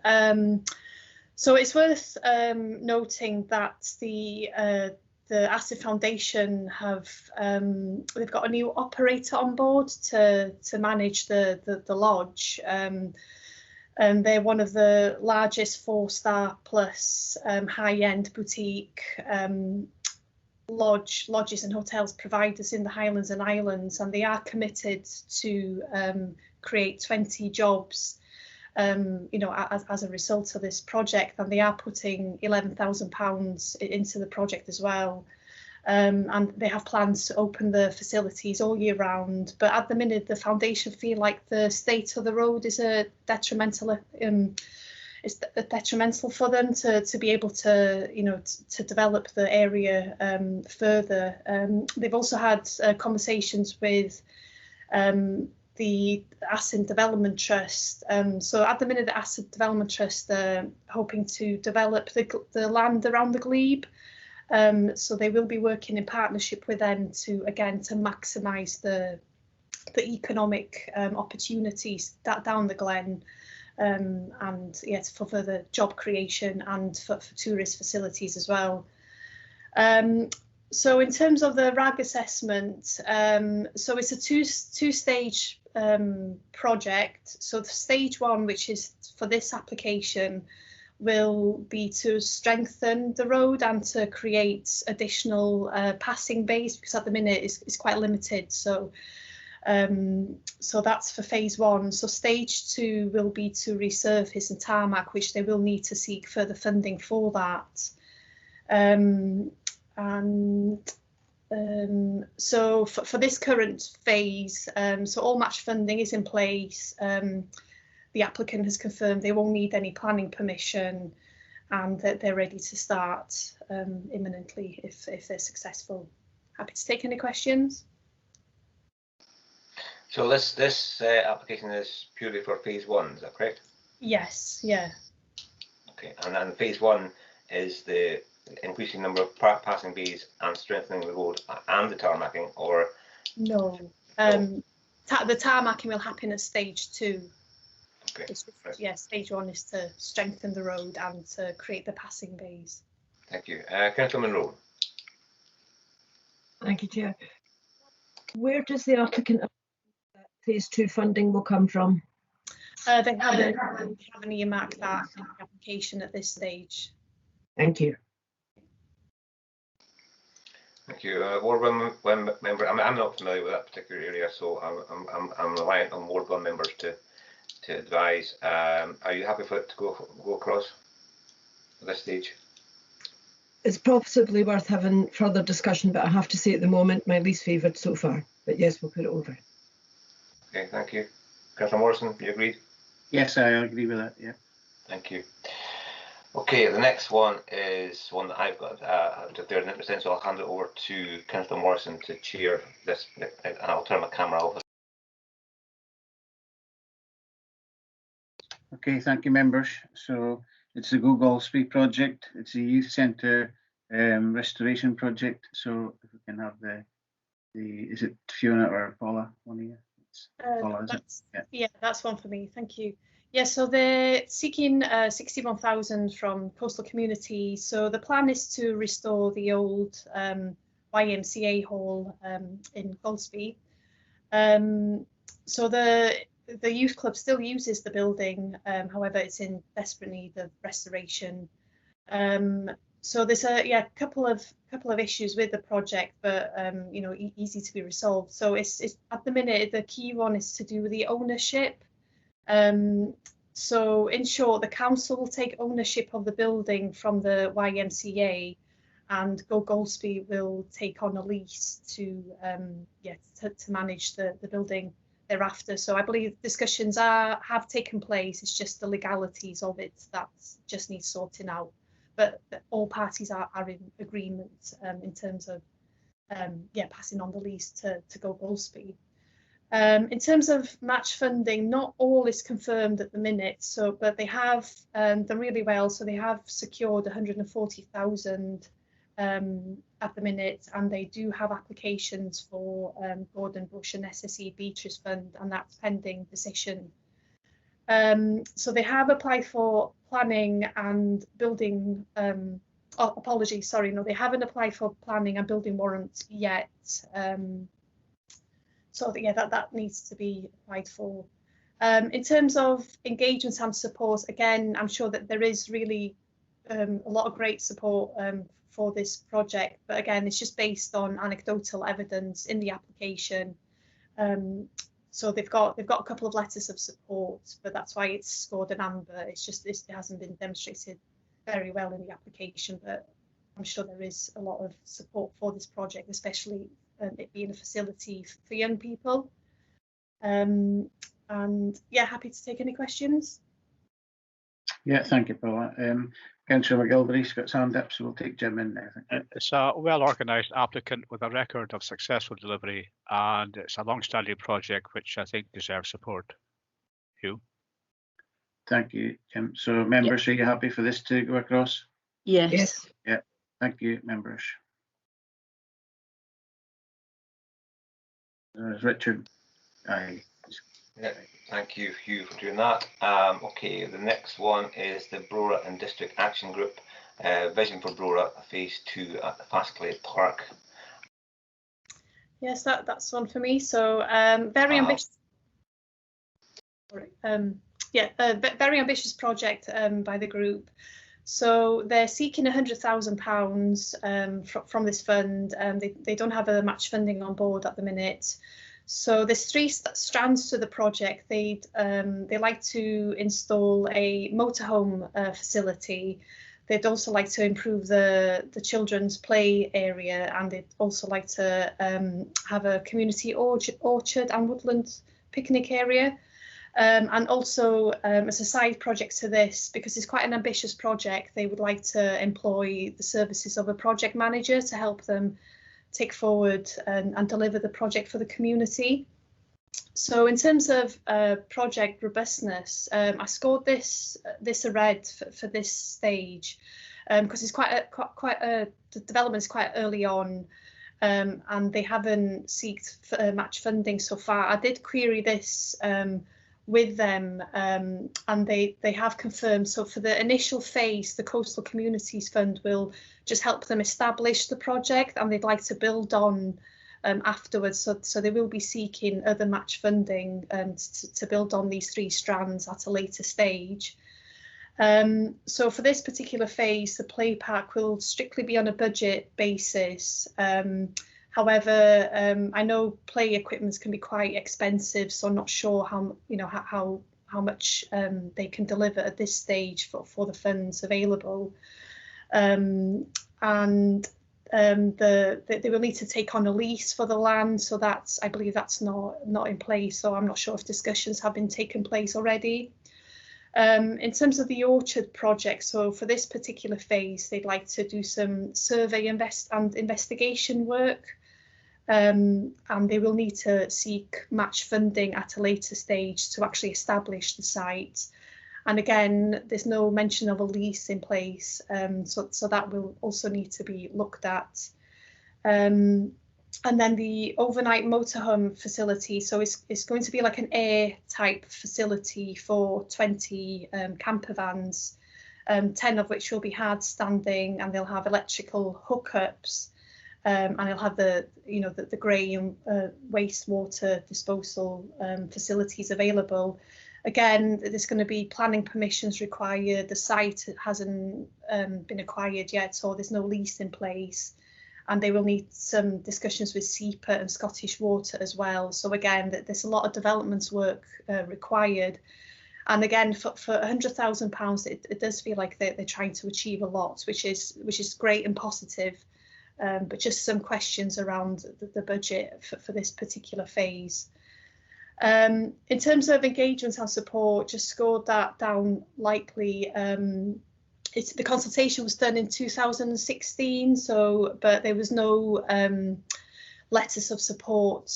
So it's worth noting that the Asset Foundation they've got a new operator on board to manage the lodge. And they're one of the largest 4-star plus high-end boutique lodges and hotels providers in the Highlands and Islands, and they are committed to create 20 jobs as a result of this project, and they are putting £11,000 into the project as well. And they have plans to open the facilities all year round. But at the minute, the foundation feel like the state of the road is detrimental. It's detrimental for them to be able to to develop the area further. They've also had conversations with the Asset Development Trust. So at the minute, the Asset Development Trust are hoping to develop the land around the glebe. So they will be working in partnership with them to maximise the economic opportunities down the glen, and yes, for further job creation and for tourist facilities as well. So in terms of the RAG assessment, so it's a two-stage project. So the stage one, which is for this application, will be to strengthen the road and to create additional passing bays, because at the minute it's quite limited. So so that's for phase one. So stage two will be to resurface and tarmac, which they will need to seek further funding for that. So for this current phase, so all match funding is in place. The applicant has confirmed they won't need any planning permission, and that they're ready to start imminently if they're successful. Happy to take any questions. So this application is purely for phase one, is that correct? Yes, yeah. Okay, and then phase one is the increasing number of passing bays and strengthening the road and the tarmacking, or? No. the tarmacking will happen at stage 2. Okay. Right. Yeah, stage 1 is to strengthen the road and to create the passing bays. Thank you. Councillor Munro. Thank you, Chair. Where does the applicant phase 2 funding will come from? They haven't earmarked that in the application at this stage. Thank you. Thank you. Ward one member. I'm not familiar with that particular area, so I'm reliant on Ward 1 members to advise. Are you happy for it to go across at this stage? It's possibly worth having further discussion, but I have to say at the moment my least favoured so far. But yes, we'll put it over. Okay, thank you. Councillor Morrison, you agreed? Yes, I agree with that. Yeah. Thank you. Okay, the next one is one that I've got declared an interest in, so I'll hand it over to Councillor Morrison to chair this, and I'll turn my camera off. Okay, thank you, members. So it's the Go Golspie project. It's a youth centre restoration project. So if we can have the is it Fiona or Paula? One of you? It's Paula, is it? Yeah, that's one for me. Thank you. Yeah, so they're seeking 61,000 from coastal community. So the plan is to restore the old YMCA hall in Golspie. So the youth club still uses the building, however, it's in desperate need of restoration. So there's a couple of issues with the project, but you know, easy to be resolved. So it's at the minute the key one is to do with the ownership. So in short, the council will take ownership of the building from the YMCA, and Go Golspie will take on a lease to manage the building thereafter. So I believe discussions have taken place. It's just the legalities of it that just needs sorting out. But all parties are in agreement in terms of passing on the lease to Go Golspie. In terms of match funding, not all is confirmed at the minute. So, but they have done really well. So they have secured 140,000 at the minute, and they do have applications for Gordon Bush and SSE Beatrice Fund, and that's pending decision. So they have applied for planning and building. Apologies, sorry, no, they haven't applied for planning and building warrants yet. So yeah, that needs to be applied for. In terms of engagements and support, again, I'm sure that there is really a lot of great support for this project, but again, it's just based on anecdotal evidence in the application. So they've got a couple of letters of support, but that's why it's scored an amber. It's just it hasn't been demonstrated very well in the application, but I'm sure there is a lot of support for this project, especially it being a facility for young people. And yeah, happy to take any questions. Yeah, thank you, Paula. Councillor McGilvery's got his hand up, so we'll take Jim in there. It's a well-organised applicant with a record of successful delivery, and it's a long-standing project which I think deserves support. Hugh? Thank you, Jim. So members, are you happy for this to go across? Yes. Yeah, thank you, members. Richard. Aye. Yeah, thank you, Hugh, for doing that. Okay, the next one is the Aurora and District Action Group, Vision for Aurora, Phase 2 at the Fastclay Park. Yes, that's one for me. So very ambitious. Very ambitious project by the group. So they're seeking £100,000 from this fund. They don't have a match funding on board at the minute. So there's 3 strands to the project. They like to install a motorhome facility. They'd also like to improve the children's play area, and they'd also like to have a community orchard and woodland picnic area. And also, as a side project to this, because it's quite an ambitious project, they would like to employ the services of a project manager to help them take forward and deliver the project for the community. So in terms of project robustness, I scored this a red for this stage because it's the development is quite early on. and they haven't sought match funding so far. I did query this with them, and they have confirmed. So for the initial phase, the Coastal Communities Fund will just help them establish the project, and they'd like to build on afterwards. So they will be seeking other match funding to build on these 3 strands at a later stage. So for this particular phase, the play park will strictly be on a budget basis. However, I know play equipment can be quite expensive, so I'm not sure how much they can deliver at this stage for the funds available. They will need to take on a lease for the land, so I believe that's not in place. So I'm not sure if discussions have been taken place already. In terms of the orchard project, so for this particular phase, they'd like to do some survey and investigation work, and they will need to seek match funding at a later stage to actually establish the site. And again, there's no mention of a lease in place, so that will also need to be looked at. And then the overnight motorhome facility, so it's going to be like an air type facility for 20 camper vans, 10 of which will be hard standing, and they'll have electrical hookups, and they'll have the grey and wastewater disposal facilities available. Again, there's going to be planning permissions required. The site hasn't been acquired yet, so there's no lease in place. And they will need some discussions with SEPA and Scottish Water as well. So again, there's a lot of development work required. And again, for £100,000, it does feel like they're trying to achieve a lot, which is great and positive. But just some questions around the budget for this particular phase. In terms of engagement and support, just scored that down lightly. The consultation was done in 2016, but there was no letters of support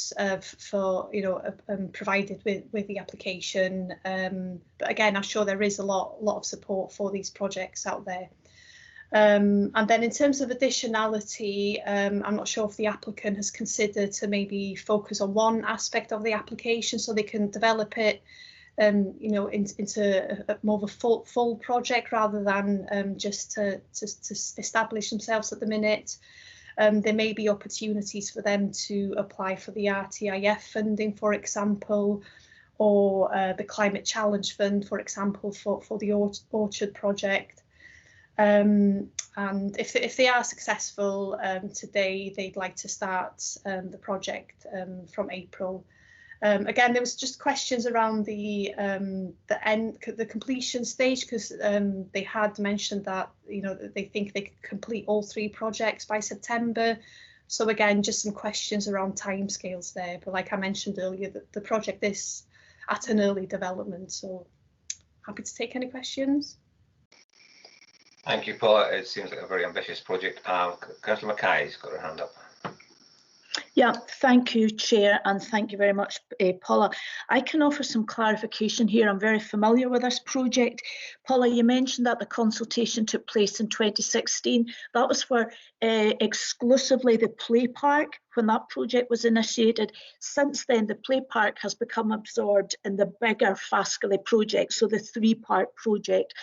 provided with the application. But again, I'm sure there is a lot of support for these projects out there. And then in terms of additionality, I'm not sure if the applicant has considered to maybe focus on one aspect of the application so they can develop it into more of a full project rather than just to establish themselves at the minute. There may be opportunities for them to apply for the RTIF funding, for example, or the Climate Challenge Fund, for example, for the orchard project. And if they are successful today, they'd like to start the project from April. Again, there was just questions around the completion stage, because they had mentioned that they think they could complete all 3 projects by September. So again, just some questions around timescales there. But like I mentioned earlier, the project is at an early development. So happy to take any questions. Thank you, Paula. It seems like a very ambitious project. Councillor Mackay's got her hand up. Yeah, thank you, Chair, and thank you very much, Paula. I can offer some clarification here. I'm very familiar with this project. Paula, you mentioned that the consultation took place in 2016. That was for exclusively the play park when that project was initiated. Since then, the play park has become absorbed in the bigger Fascally project, so the 3-part project.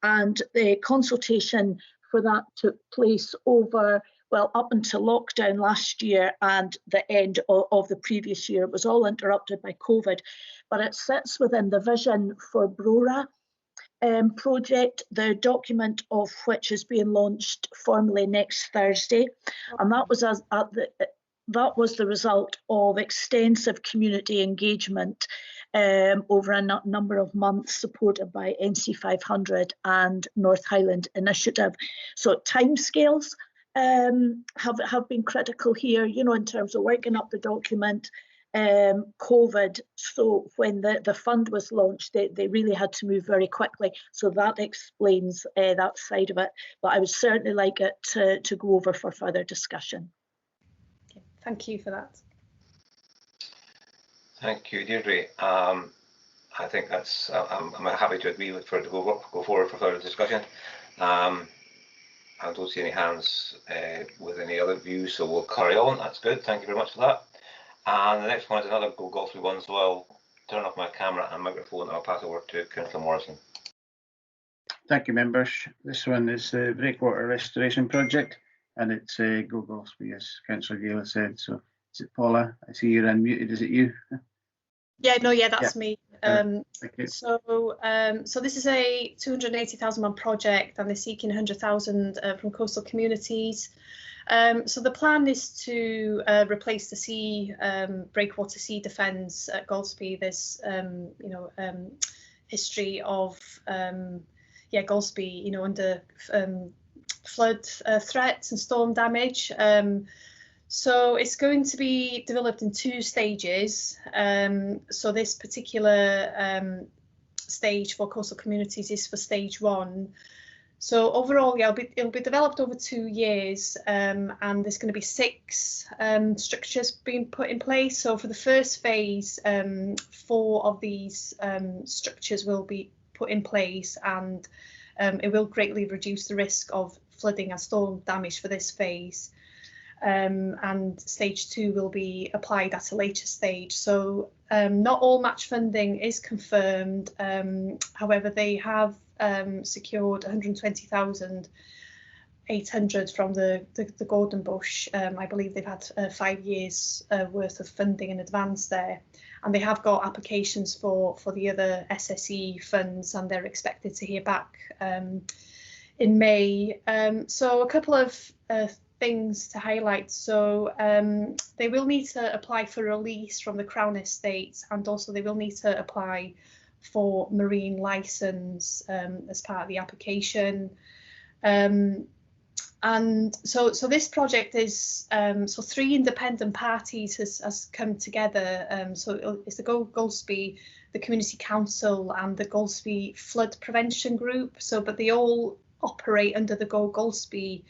And the consultation for that took place over, well, up until lockdown last year and the end of the previous year. It was all interrupted by COVID, but it sits within the vision for Aurora project, the document of which is being launched formally next Thursday. And that was the result of extensive community engagement over a number of months, supported by NC 500 and North Highland Initiative. So timescales have been critical here, in terms of working up the document. COVID, so when the fund was launched, they really had to move very quickly. So that explains that side of it. But I would certainly like it to go over for further discussion. Okay, thank you for that. Thank you, Deirdre. I think that's. I'm happy to agree with for it to go forward for further discussion. I don't see any hands with any other views, so we'll carry on. That's good. Thank you very much for that. And the next one is another Go Golfy one, so I'll turn off my camera and microphone and I'll pass over to Councillor Morrison. Thank you, members. This one is the Breakwater Restoration Project, and it's Go Golfy, as Councillor Gale said. So is it Paula? I see you're unmuted. Is it you? Yeah, no, yeah, that's me. Thank you. So this is a £280,000 project, and they're seeking 100,000 from coastal communities. So the plan is to replace the sea breakwater sea defence at Golspie. There's history of Golspie, under flood threats and storm damage. So it's going to be developed in 2 stages. So this particular stage for coastal communities is for stage 1. So overall, yeah, it'll be developed over 2 years, and there's going to be 6 structures being put in place. So for the first phase, 4 of these structures will be put in place, and it will greatly reduce the risk of flooding and storm damage for this phase. And stage 2 will be applied at a later stage. So not all match funding is confirmed. However, they have secured 120,800 from the Gordon Bush. I believe they've had 5 years worth of funding in advance there, and they have got applications for the other SSE funds, and they're expected to hear back in May. So a couple of things to highlight. So they will need to apply for release from the Crown Estates, and also they will need to apply for marine license as part of the application. And so this project is, so 3 independent parties has come together. So it's the Golspie, the Community Council, and the Golspie Flood Prevention Group. So, but they all operate under the Golspie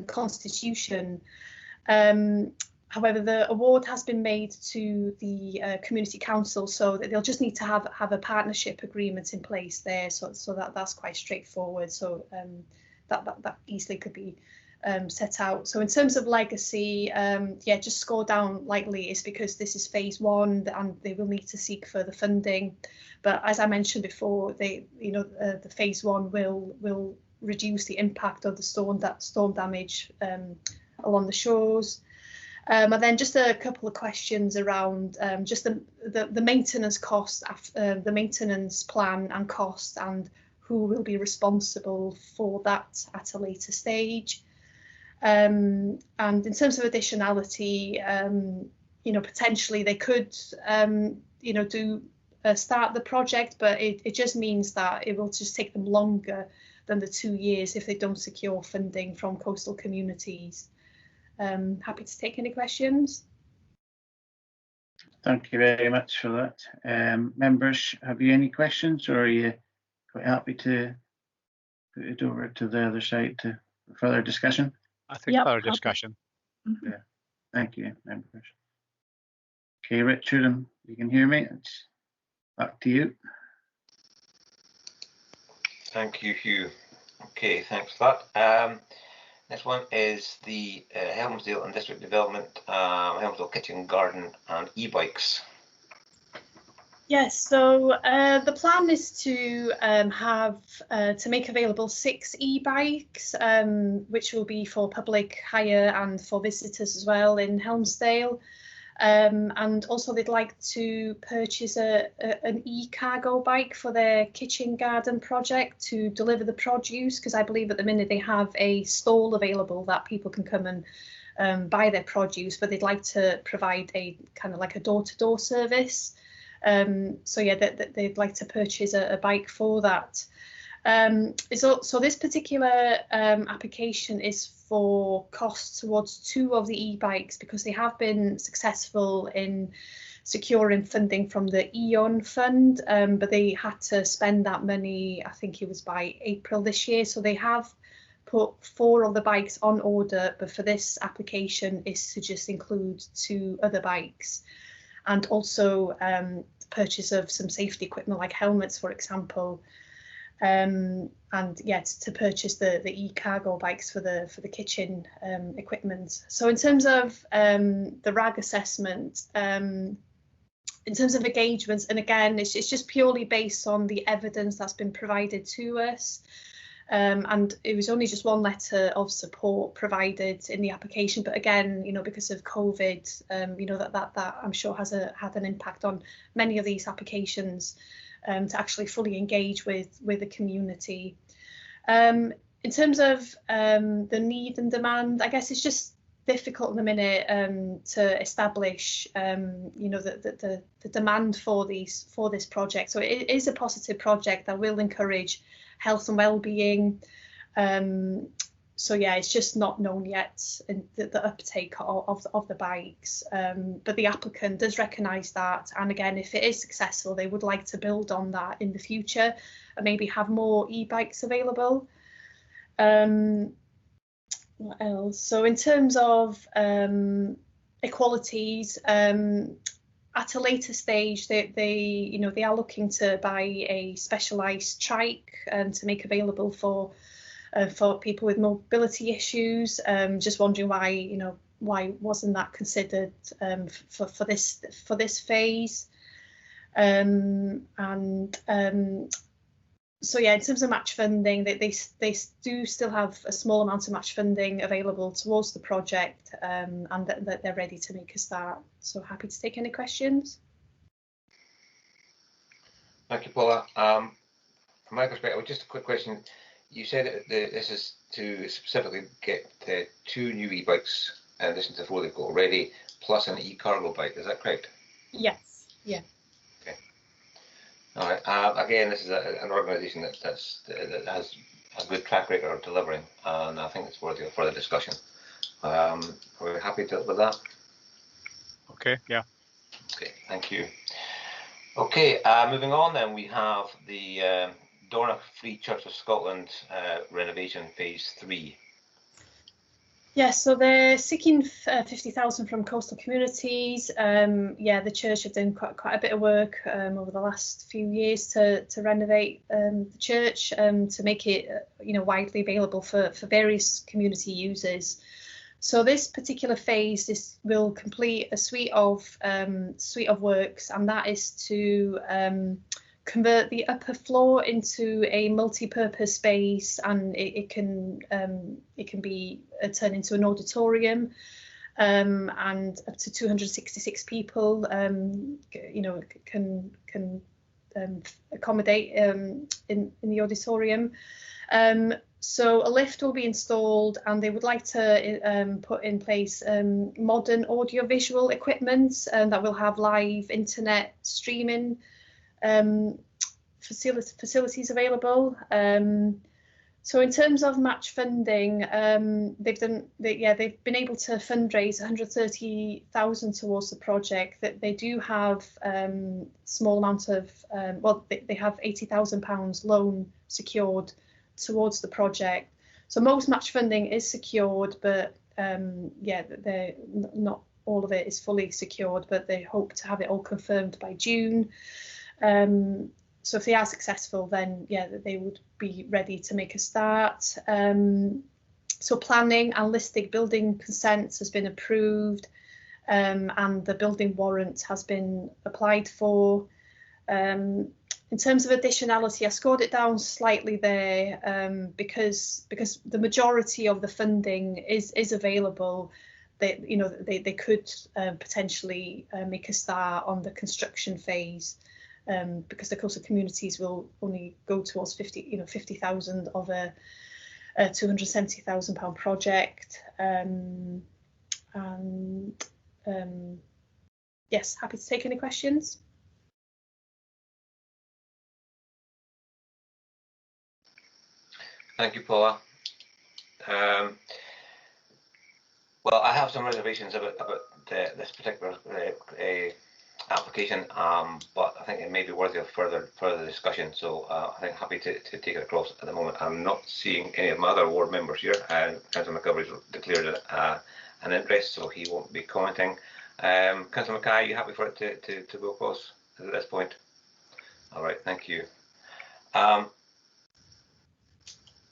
constitution. However, the award has been made to the Community Council, so that they'll just need to have a partnership agreement in place there. So that's quite straightforward. So that easily could be set out. So in terms of legacy, just score down lightly is because this is phase 1 and they will need to seek further funding. But as I mentioned before, the phase 1 will reduce the impact of the storm damage along the shores. And then just a couple of questions around just the maintenance cost, the maintenance plan and cost, and who will be responsible for that at a later stage. And in terms of additionality, potentially they could, start the project, but it just means that it will just take them longer than the 2 years if they don't secure funding from coastal communities. Happy to take any questions. Thank you very much for that. Members, have you any questions, or are you quite happy to put it over to the other side to further discussion? I think further discussion. Yeah, thank you, members. Okay, Richard, you can hear me. It's back to you. Thank you, Hugh. Okay, thanks for that. Next one is the Helmsdale and District Development, Helmsdale Kitchen Garden and e-bikes. Yes, so the plan is to make available 6 e-bikes, which will be for public hire and for visitors as well in Helmsdale. And also they'd like to purchase an e-cargo bike for their kitchen garden project to deliver the produce, because I believe at the minute they have a stall available that people can come and buy their produce, but they'd like to provide a kind of like a door-to-door service. So yeah, they'd like to purchase a bike for that. So this particular application is for costs towards 2 of the e-bikes, because they have been successful in securing funding from the EON fund, but they had to spend that money, I think it was by April this year. So they have put 4 of the bikes on order, but for this application is to just include 2 other bikes, and also purchase of some safety equipment like helmets, for example. and yeah, to purchase the e-cargo bikes for the kitchen equipment. So in terms of the RAG assessment, in terms of engagements, and again, it's just purely based on the evidence that's been provided to us. And it was only just one letter of support provided in the application, but again, you know, because of COVID, you know, that I'm sure has had an impact on many of these applications to actually fully engage with the community. In terms of the need and demand, I guess it's just difficult in the minute to establish, you know, the demand for this project. So it is a positive project that will encourage health and well-being. So yeah, it's just not known yet in the uptake of the bikes. But the applicant does recognise that, and again, if it is successful, they would like to build on that in the future and maybe have more e-bikes available. What else? So in terms of equalities, at a later stage, they are looking to buy a specialised trike to make available for people with mobility issues. Just wondering why wasn't that considered for this phase? So yeah, in terms of match funding, they do still have a small amount of match funding available towards the project, and that they're ready to make a start. So happy to take any questions. Thank you, Paula. From my perspective, just a quick question. You said that this is to specifically get 2 new e-bikes in addition to 4 they've got already, plus an e-cargo bike. Is that correct? Yes. Yeah. All right. Again, this is an organisation that has a good track record of delivering, and I think it's worthy of further discussion. Are we happy with that? Okay. Yeah. Okay. Thank you. Okay. Moving on, then we have the Dornoch Free Church of Scotland renovation phase 3. Yes, so they're seeking 50,000 from coastal communities. Yeah, the church have done quite a bit of work over the last few years to renovate the church to make it widely available for various community users. So this particular phase will complete a suite of works, and that is to convert the upper floor into a multi-purpose space, and it can be turned into an auditorium, and up to 266 people can accommodate in the auditorium. So a lift will be installed, and they would like to put in place modern audiovisual equipment that will have live internet streaming facilities available. So in terms of match funding, they've been able to fundraise 130,000 towards the project. That they do have small amount of they have £80,000 loan secured towards the project. So most match funding is secured, but they're not all of it is fully secured, but they hope to have it all confirmed by June. So if they are successful, then yeah, they would be ready to make a start. So planning and listing building consents has been approved, and the building warrant has been applied for. In terms of additionality, I scored it down slightly there because the majority of the funding is available. They could potentially make a start on the construction phase. Because the coastal communities will only go towards 50,000 of a £270,000 project. Yes, happy to take any questions. Thank you, Paula. Well, I have some reservations about this particular application, but I think it may be worthy of further discussion. So I think happy to take it across at the moment. I'm not seeing any of my other ward members here, and Councillor McGilvery's declared an interest, so he won't be commenting. Councillor Mackay, are you happy for it to go across at this point? All right, thank you.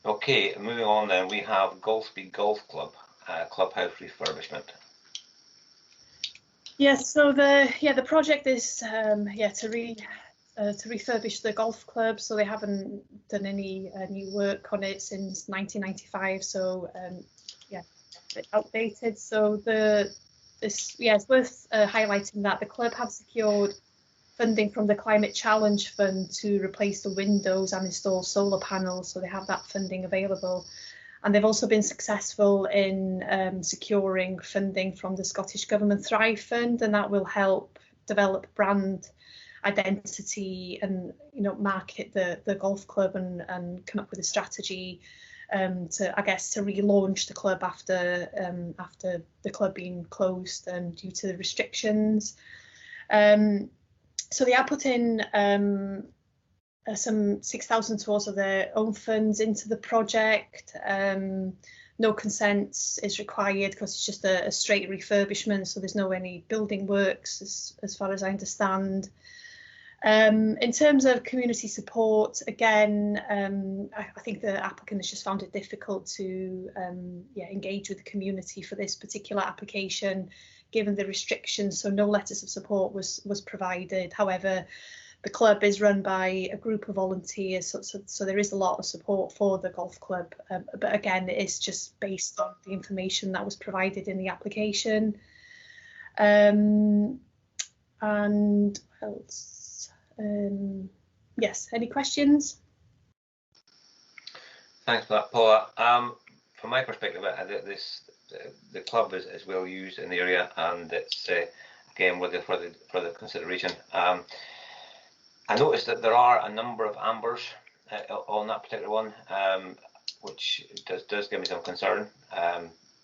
Okay, moving on then, we have Golfby Golf Club, clubhouse refurbishment. Yes, so the project is to refurbish the golf club. So they haven't done any new work on it since 1995. So yeah, a bit outdated. So it's worth highlighting that the club have secured funding from the Climate Challenge Fund to replace the windows and install solar panels. So they have that funding available. And they've also been successful in securing funding from the Scottish Government Thrive Fund, and that will help develop brand identity and market the golf club and come up with a strategy to relaunch the club after the club being closed due to the restrictions. So they are putting some 6,000 towards of their own funds into the project. No consent is required because it's just a straight refurbishment, so there's no any building works as far as I understand. In terms of community support, again, I think the applicant has just found it difficult to engage with the community for this particular application, given the restrictions. So no letters of support was provided. However, the club is run by a group of volunteers, so there is a lot of support for the golf club. But again, it is just based on the information that was provided in the application. And what else? Yes, any questions? Thanks for that, Paula. From my perspective, the club is well used in the area, and it's again worthy for the consideration. I noticed that there are a number of ambers on that particular one, which does give me some concern,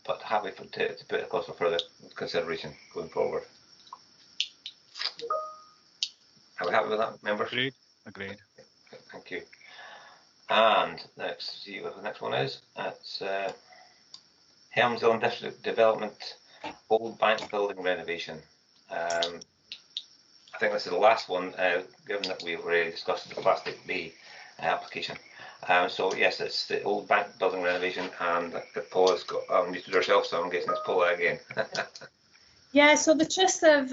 but happy to put it across for further consideration going forward. Are we happy with that, members? Agreed. Agreed. Thank you. And let's see what the next one is. It's Helmsdale District Development Old Bank Building Renovation. I think this is the last one, given that we've already discussed the Plastic Bay application. So yes, it's the old bank building renovation, and Paula's got unmuted herself, so I'm guessing it's Paula again. Yeah, so the Trust have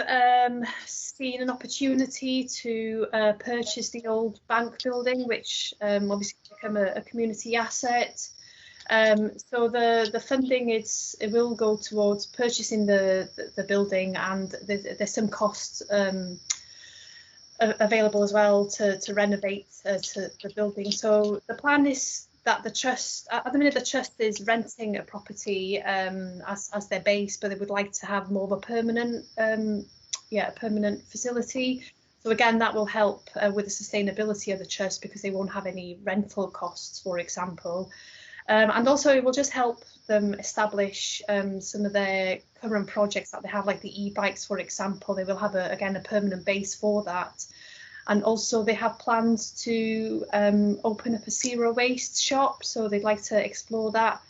seen an opportunity to purchase the old bank building, which obviously become a community asset. So the funding it will go towards purchasing the building, and there's some costs available as well to renovate to the building. So the plan is that the trust, at the minute, the trust is renting a property as their base, but they would like to have more of a permanent facility. So again, that will help with the sustainability of the trust, because they won't have any rental costs, for example. And also it will just help them establish some of their current projects that they have, like the e-bikes, for example. They will have a permanent base for that. And also they have plans to open up a zero waste shop, so they'd like to explore that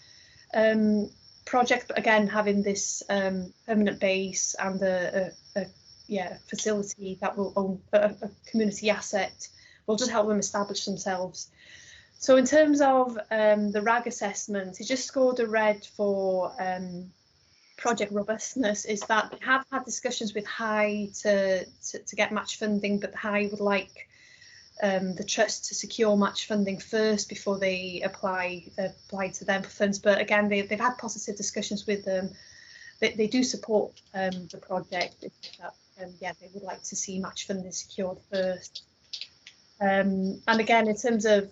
project. But again, having this permanent base and a facility that will own a community asset will just help them establish themselves. So in terms of the RAG assessment, it just scored a red for project robustness. Is that they have had discussions with High to get match funding, but High would like the trust to secure match funding first before they apply to them for funds. But again, they've had positive discussions with them. They do support the project. They would like to see match funding secured first. And again, in terms of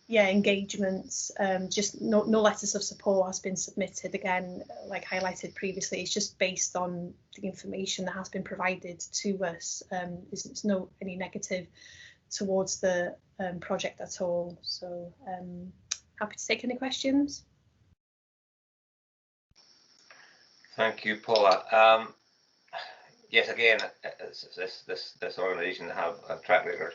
engagements, just no letters of support has been submitted. Again, like highlighted previously, it's just based on the information that has been provided to us. There's no any negative towards the project at all. So happy to take any questions. Thank you, Paula. Yes, again, this organisation have a track record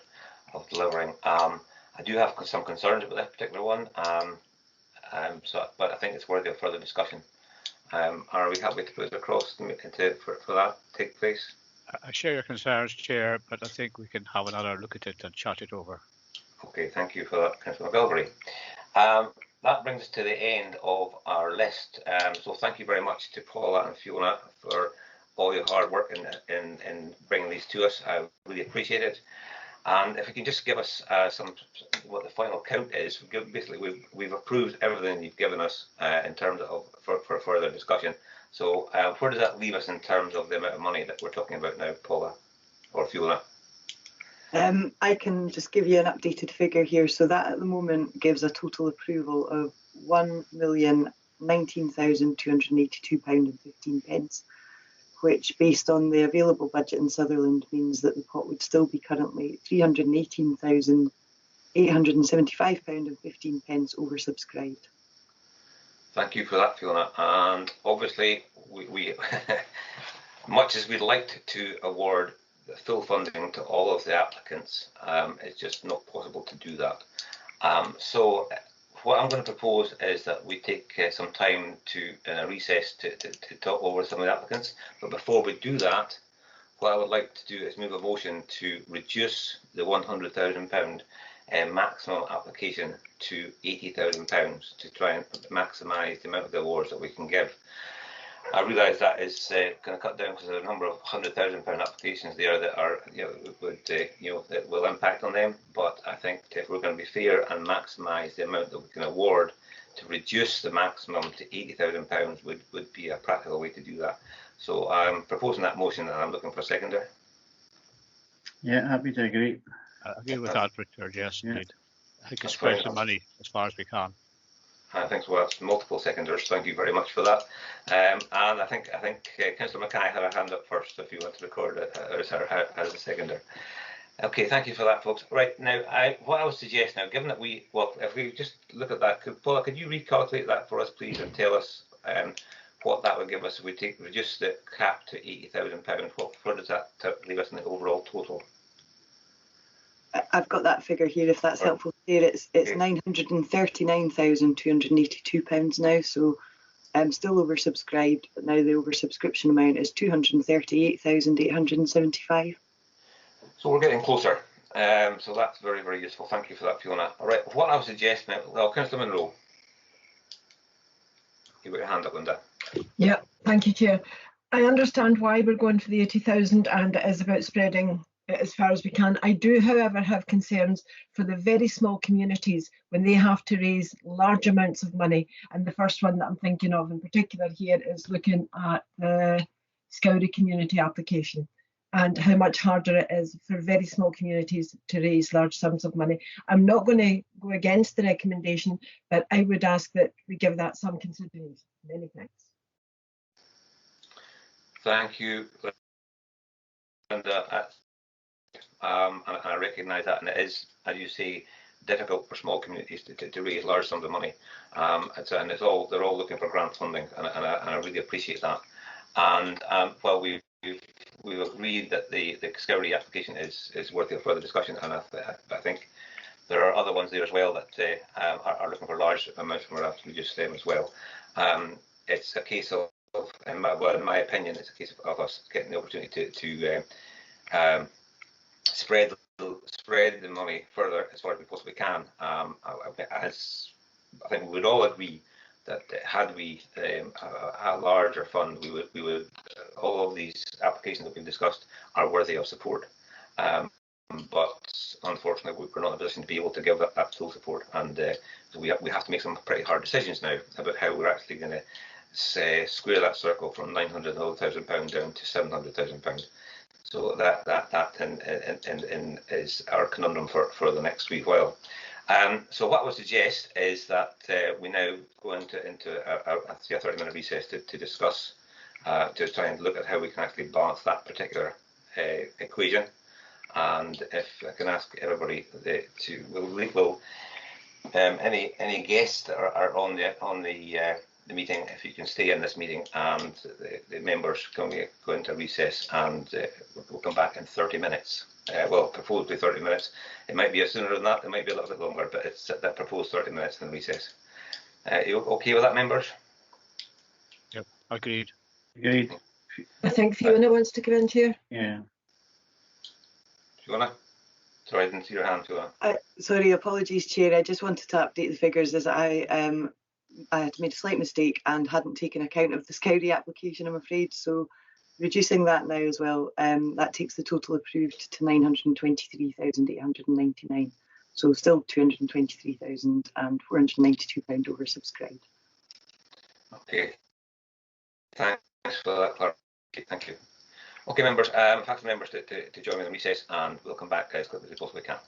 of delivering. I do have some concerns about this particular one, but I think it's worthy of further discussion. Are we happy to put it across for that to take place? I share your concerns, Chair, but I think we can have another look at it and chat it over. Okay, thank you for that, Councillor McGilvery. That brings us to the end of our list. So thank you very much to Paula and Fiona for all your hard work in bringing these to us. I really appreciate it. And if you can just give us what the final count is. Basically, we've approved everything you've given us in terms of for further discussion. So where does that leave us in terms of the amount of money that we're talking about now, Paula or Fiona? I can just give you an updated figure here. So that at the moment gives a total approval of £1,019,282.15, which based on the available budget in Sutherland means that the pot would still be currently £318,875.15 oversubscribed. Thank you for that, Fiona. And obviously, we much as we'd like to award the full funding to all of the applicants, it's just not possible to do that. So what I'm going to propose is that we take some time in a recess to talk over some of the applicants. But before we do that, what I would like to do is move a motion to reduce the £100,000 maximum application to £80,000 to try and maximise the amount of the awards that we can give. I realise that is going to cut down because there's a number of £100,000 applications there that are, that will impact on them. But I think if we're going to be fair and maximise the amount that we can award, to reduce the maximum to £80,000 would be a practical way to do that. So I'm proposing that motion, and I'm looking for a seconder. Yeah, happy to agree. I agree with that, Richard. Yes, Yeah. indeed. I think it's That's spread the money as far as we can. I think so. That's multiple seconders. Thank you very much for that. And I think Councillor Mackay had a hand up first. If you want to record it as a seconder. Okay, thank you for that, folks. Right now, what I would suggest now, given that if we just look at that, Paula, could you recalculate that for us, please, and tell us what that would give us if we reduce the cap to £80,000? What does that leave us in the overall total? I've got that figure here, if that's helpful there. It's £939,282 now, so still oversubscribed, but now the oversubscription amount is £238,875. So we're getting closer. So that's very, very useful. Thank you for that, Fiona. All right, what I would suggest now, well, Councillor Munro, you've got your hand up, Linda. Yeah, thank you, Chair. I understand why we're going for the 80,000, and it is about spreading it as far as we can. I do, however, have concerns for the very small communities when they have to raise large amounts of money. And the first one that I'm thinking of in particular here is looking at the Scourie community application and how much harder it is for very small communities to raise large sums of money. I'm not going to go against the recommendation, but I would ask that we give that some consideration. Many thanks. Thank you, Linda. And I recognise that, and it is, as you say, difficult for small communities to raise large sums of money. And they're all looking for grant funding, and I really appreciate that. And while we've agreed that the Scourie application is worthy of further discussion, and I think there are other ones there as well that are looking for large amounts, and we'll have to reduce them as well. It's a case of, in my opinion, it's a case of us getting the opportunity to spread the money further as far as we possibly can. As I think we would all agree that had we a larger fund, we would all of these applications that we've discussed are worthy of support. But unfortunately, we're not in a position to be able to give that full support, and so we have to make some pretty hard decisions now about how we're actually going to square that circle from £900,000 down to £700,000. So that is our conundrum for the next wee while. So what I would suggest is that we now go into a 30-minute recess to discuss, to try and look at how we can actually balance that particular equation. And if I can ask everybody any guests that are on the meeting, if you can stay in this meeting, and the members can go into recess, and we'll come back in 30 minutes. Well, proposed 30 minutes. It might be sooner than that, it might be a little bit longer, but it's that proposed 30 minutes in recess. You okay with that, members? Yep, agreed. Agreed. I think Fiona wants to come in, Chair. Yeah. Fiona, Sorry, I didn't see your hand, Fiona. Sorry, apologies, Chair. I just wanted to update the figures as I had made a slight mistake and hadn't taken account of the Scowry application, I'm afraid. So reducing that now as well, that takes the total approved to 923,899. So still £223,492 oversubscribed. Okay. Thanks for that, Clark. Okay, thank you. Okay, members, faculty members to join me in the recess, and we'll come back as quickly as we possibly can.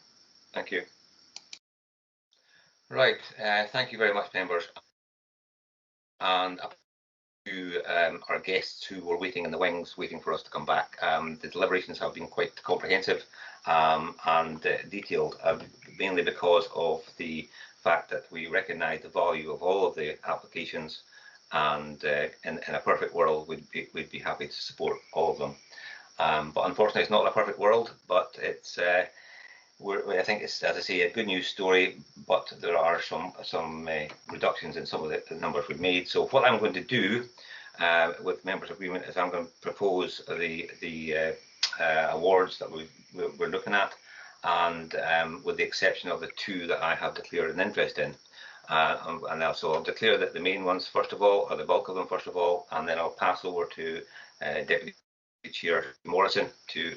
Thank you. Right, thank you very much, members. And up to our guests who were waiting in the wings, waiting for us to come back. The deliberations have been quite comprehensive and detailed, mainly because of the fact that we recognise the value of all of the applications, and in a perfect world, we'd be happy to support all of them. But unfortunately, it's not a perfect world, but it's I think it's, as I say, a good news story, but there are some reductions in some of the numbers we've made. So what I'm going to do with members' agreement is I'm going to propose the awards that we're looking at, and with the exception of the two that I have declared an interest in. And also I'll declare that the main ones first of all, or the bulk of them first of all, and then I'll pass over to Deputy Chair Morrison to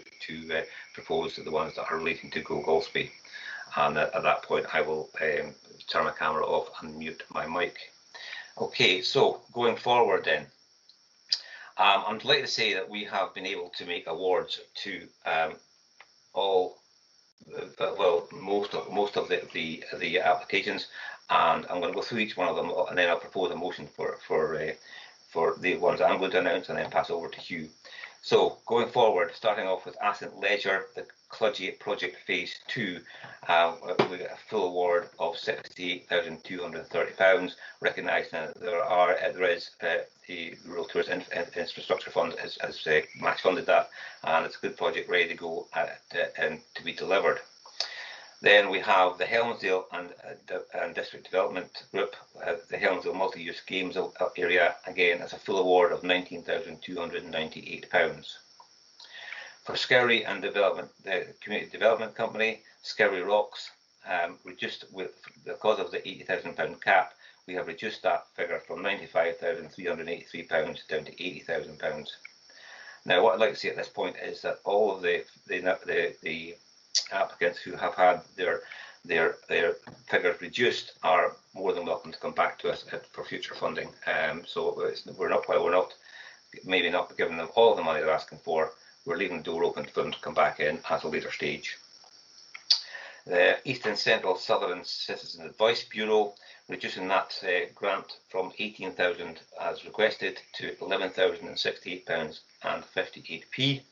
propose the ones that are relating to Go Golspie. And at that point I will turn my camera off and mute my mic. Okay, so going forward then, I'm delighted to say that we have been able to make awards to most of the applications, and I'm going to go through each one of them, and then I'll propose a motion for the ones I'm going to announce, and then pass over to Hugh. So going forward, starting off with Asset Leisure, the Cludgate Project Phase 2, we get a full award of £68,230, recognising that there is the Rural Tourist Infrastructure Fund has match funded that, and it's a good project ready to go and to be delivered. Then we have the Helmsdale and District Development Group, the Helmsdale Multi-Use Games area, again as a full award of £19,298. For Scowry and Development, the Community Development Company, Scowry Rocks, reduced because of the £80,000 cap, we have reduced that figure from £95,383 down to £80,000. Now, what I'd like to say at this point is that all of the applicants who have had their figures reduced are more than welcome to come back to us for future funding. So we're not maybe not giving them all the money they're asking for. We're leaving the door open for them to come back in at a later stage. The East and Central Sutherland Citizen Advice Bureau, reducing that grant from £18,000 as requested to £11,068.58p.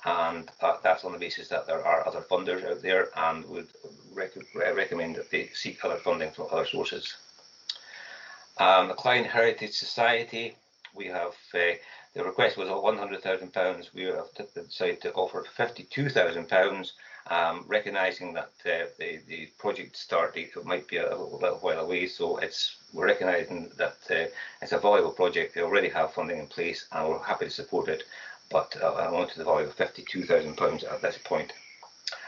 And that's on the basis that there are other funders out there, and would recommend that they seek other funding from other sources. The Klein Heritage Society, we have the request was £100,000. We have decided to offer £52,000, recognising that the project start date might be a little while away. So we're recognising that it's a valuable project. They already have funding in place, and we're happy to support it. But I wanted the value of £52,000 at this point.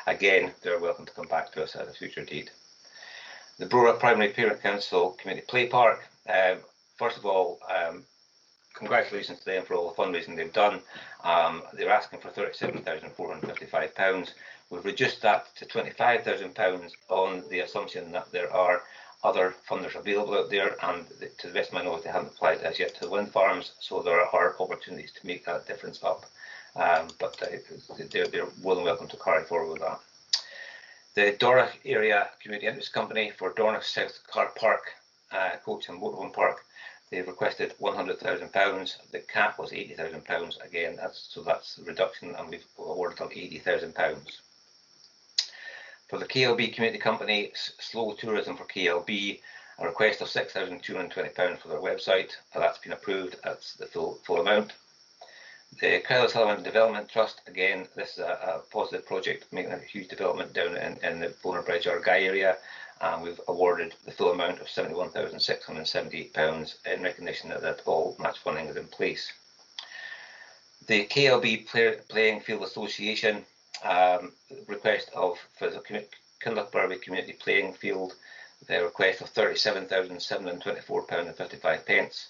Again, they're welcome to come back to us at a future date. The Aurora Primary Parent Council Community Play Park. First of all, congratulations to them for all the fundraising they've done. They're asking for £37,455. We've reduced that to £25,000 on the assumption that there are other funders available out there, and to the best of my knowledge, they haven't applied as yet to the wind farms, so there are opportunities to make that difference up. But they're more than welcome to carry forward with that. The Dornoch Area Community Interest Company for Dornoch South Car Park, Coach and Motorhome Park, they've requested £100,000. The cap was £80,000. Again, that's the reduction, and we've awarded them £80,000. For the KLB Community Company, Slow Tourism for KLB, a request of £6,220 for their website. That's been approved. That's the full amount. The Kyla Sutherland Development Trust, again, this is a positive project, making a huge development down in the Bonar Bridge Argyle area. And we've awarded the full amount of £71,678 in recognition that all match funding is in place. The KLB Playing Field Association, request of for the Kinlochbervie Community Playing Field, the request of £37,724.55.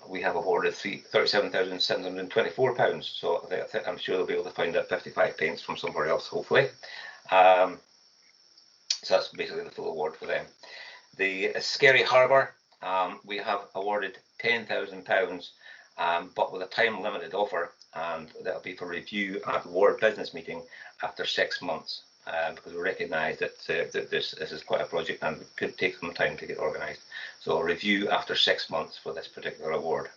We have awarded £37,724, so I'm sure they'll be able to find that 55 pence from somewhere else, hopefully. So that's basically the full award for them. The Skerry Harbour, we have awarded £10,000, but with a time limited offer, and that'll be for review at the ward business meeting after 6 months, because we recognise that, that this is quite a project and it could take some time to get organised. So a review after 6 months for this particular award.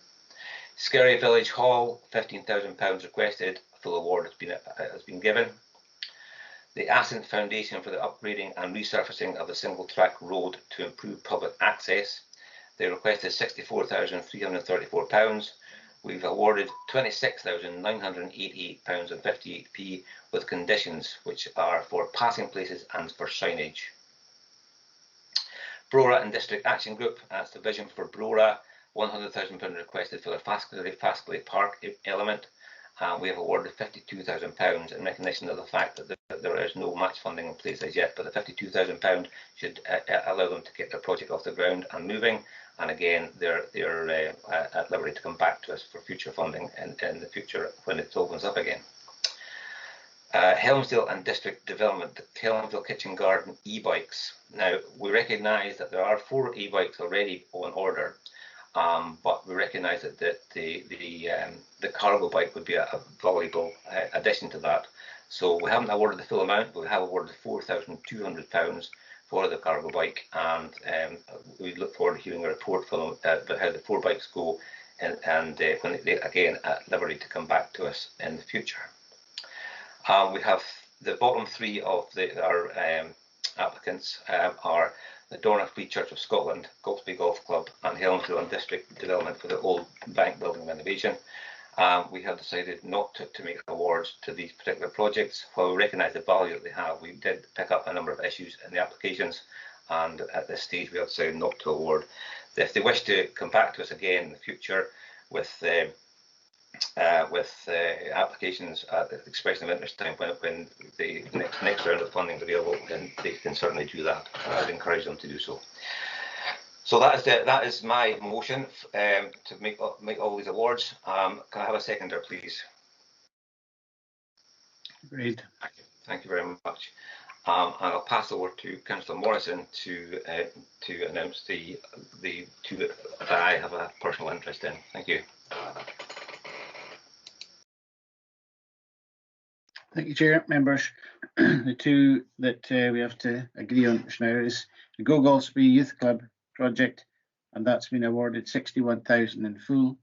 Skerry Village Hall, £15,000 requested, a full award has been given. The Ascent Foundation for the upgrading and resurfacing of the single track road to improve public access, they requested £64,334. We've awarded £26,988.58 with conditions, which are for passing places and for signage. Aurora and District Action Group, that's the vision for Aurora, £100,000 requested for the Fastgley Park element. We have awarded £52,000 in recognition of the fact that there is no match funding in place as yet, but the £52,000 should allow them to get their project off the ground and moving. And again, they're at liberty to come back to us for future funding in the future when it opens up again. Helmsdale and District Development, the Helmsdale Kitchen Garden e-bikes. Now, we recognise that there are 4 e-bikes already on order, but we recognise that the cargo bike would be a valuable addition to that. So we haven't awarded the full amount, but we have awarded £4,200 for the cargo bike, and we look forward to hearing a report from them about how the 4 bikes go, and when they again at liberty to come back to us in the future. We have the bottom 3 of our applicants are the Dornoch Free Church of Scotland, Golspie Golf Club, and Helmsdale and District Development for the old bank building renovation. We have decided not to make awards to these particular projects. While we recognise the value that they have, we did pick up a number of issues in the applications, and at this stage we have decided not to award. If they wish to come back to us again in the future with applications at the expression of interest time when the next round of funding is available, then they can certainly do that. I would encourage them to do so. So that is my motion to make all these awards. Can I have a seconder, please? Agreed. Thank you very much. And I'll pass over to Councillor Morrison to announce the 2 that I have a personal interest in. Thank you. Thank you, Chair. Members, the 2 that we have to agree on just now is the Go Golspie Youth Club project, and that's been awarded 61,000 in full,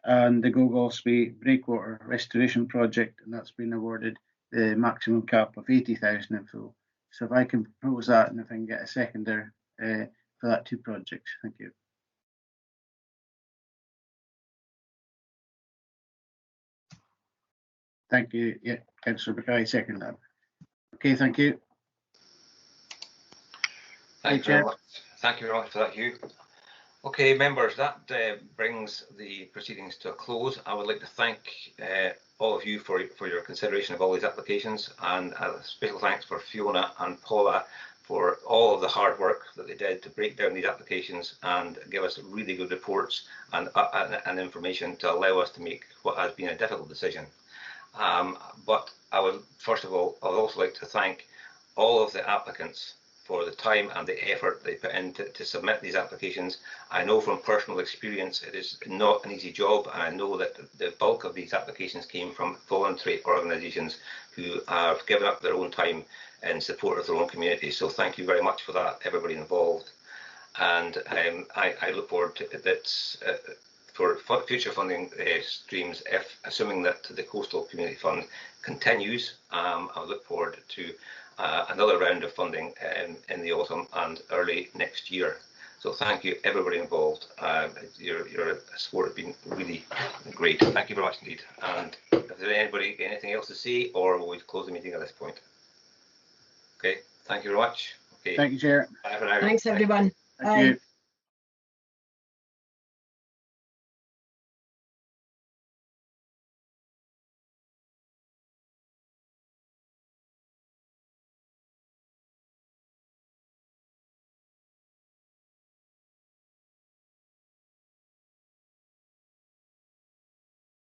and the Go Golspie Breakwater Restoration project, and that's been awarded the maximum cap of 80,000 in full. So if I can propose that, and if I can get a seconder for that 2 projects. Thank you. Thank you. Yeah, Councillor Mackay, second that. Okay, thank you. Thank you very much. Thank you very much for that, Hugh. Okay, members, that brings the proceedings to a close. I would like to thank all of you for your consideration of all these applications, and a special thanks for Fiona and Paula for all of the hard work that they did to break down these applications and give us really good reports and information to allow us to make what has been a difficult decision. But I would, first of all, I would also like to thank all of the applicants for the time and the effort they put in to submit these applications. I know from personal experience it is not an easy job, and I know that the bulk of these applications came from voluntary organisations who have given up their own time in support of their own community. So thank you very much for that, everybody involved. And I look forward to that. For future funding streams, assuming that the Coastal Community Fund continues, I look forward to another round of funding in the autumn and early next year. So thank you, everybody involved. Your support has been really great. Thank you very much indeed. And if there's anybody anything else to say, or will we close the meeting at this point? Okay, thank you very much. Okay. Thank you, Chair. Bye for now. Thanks, everyone. Thank you.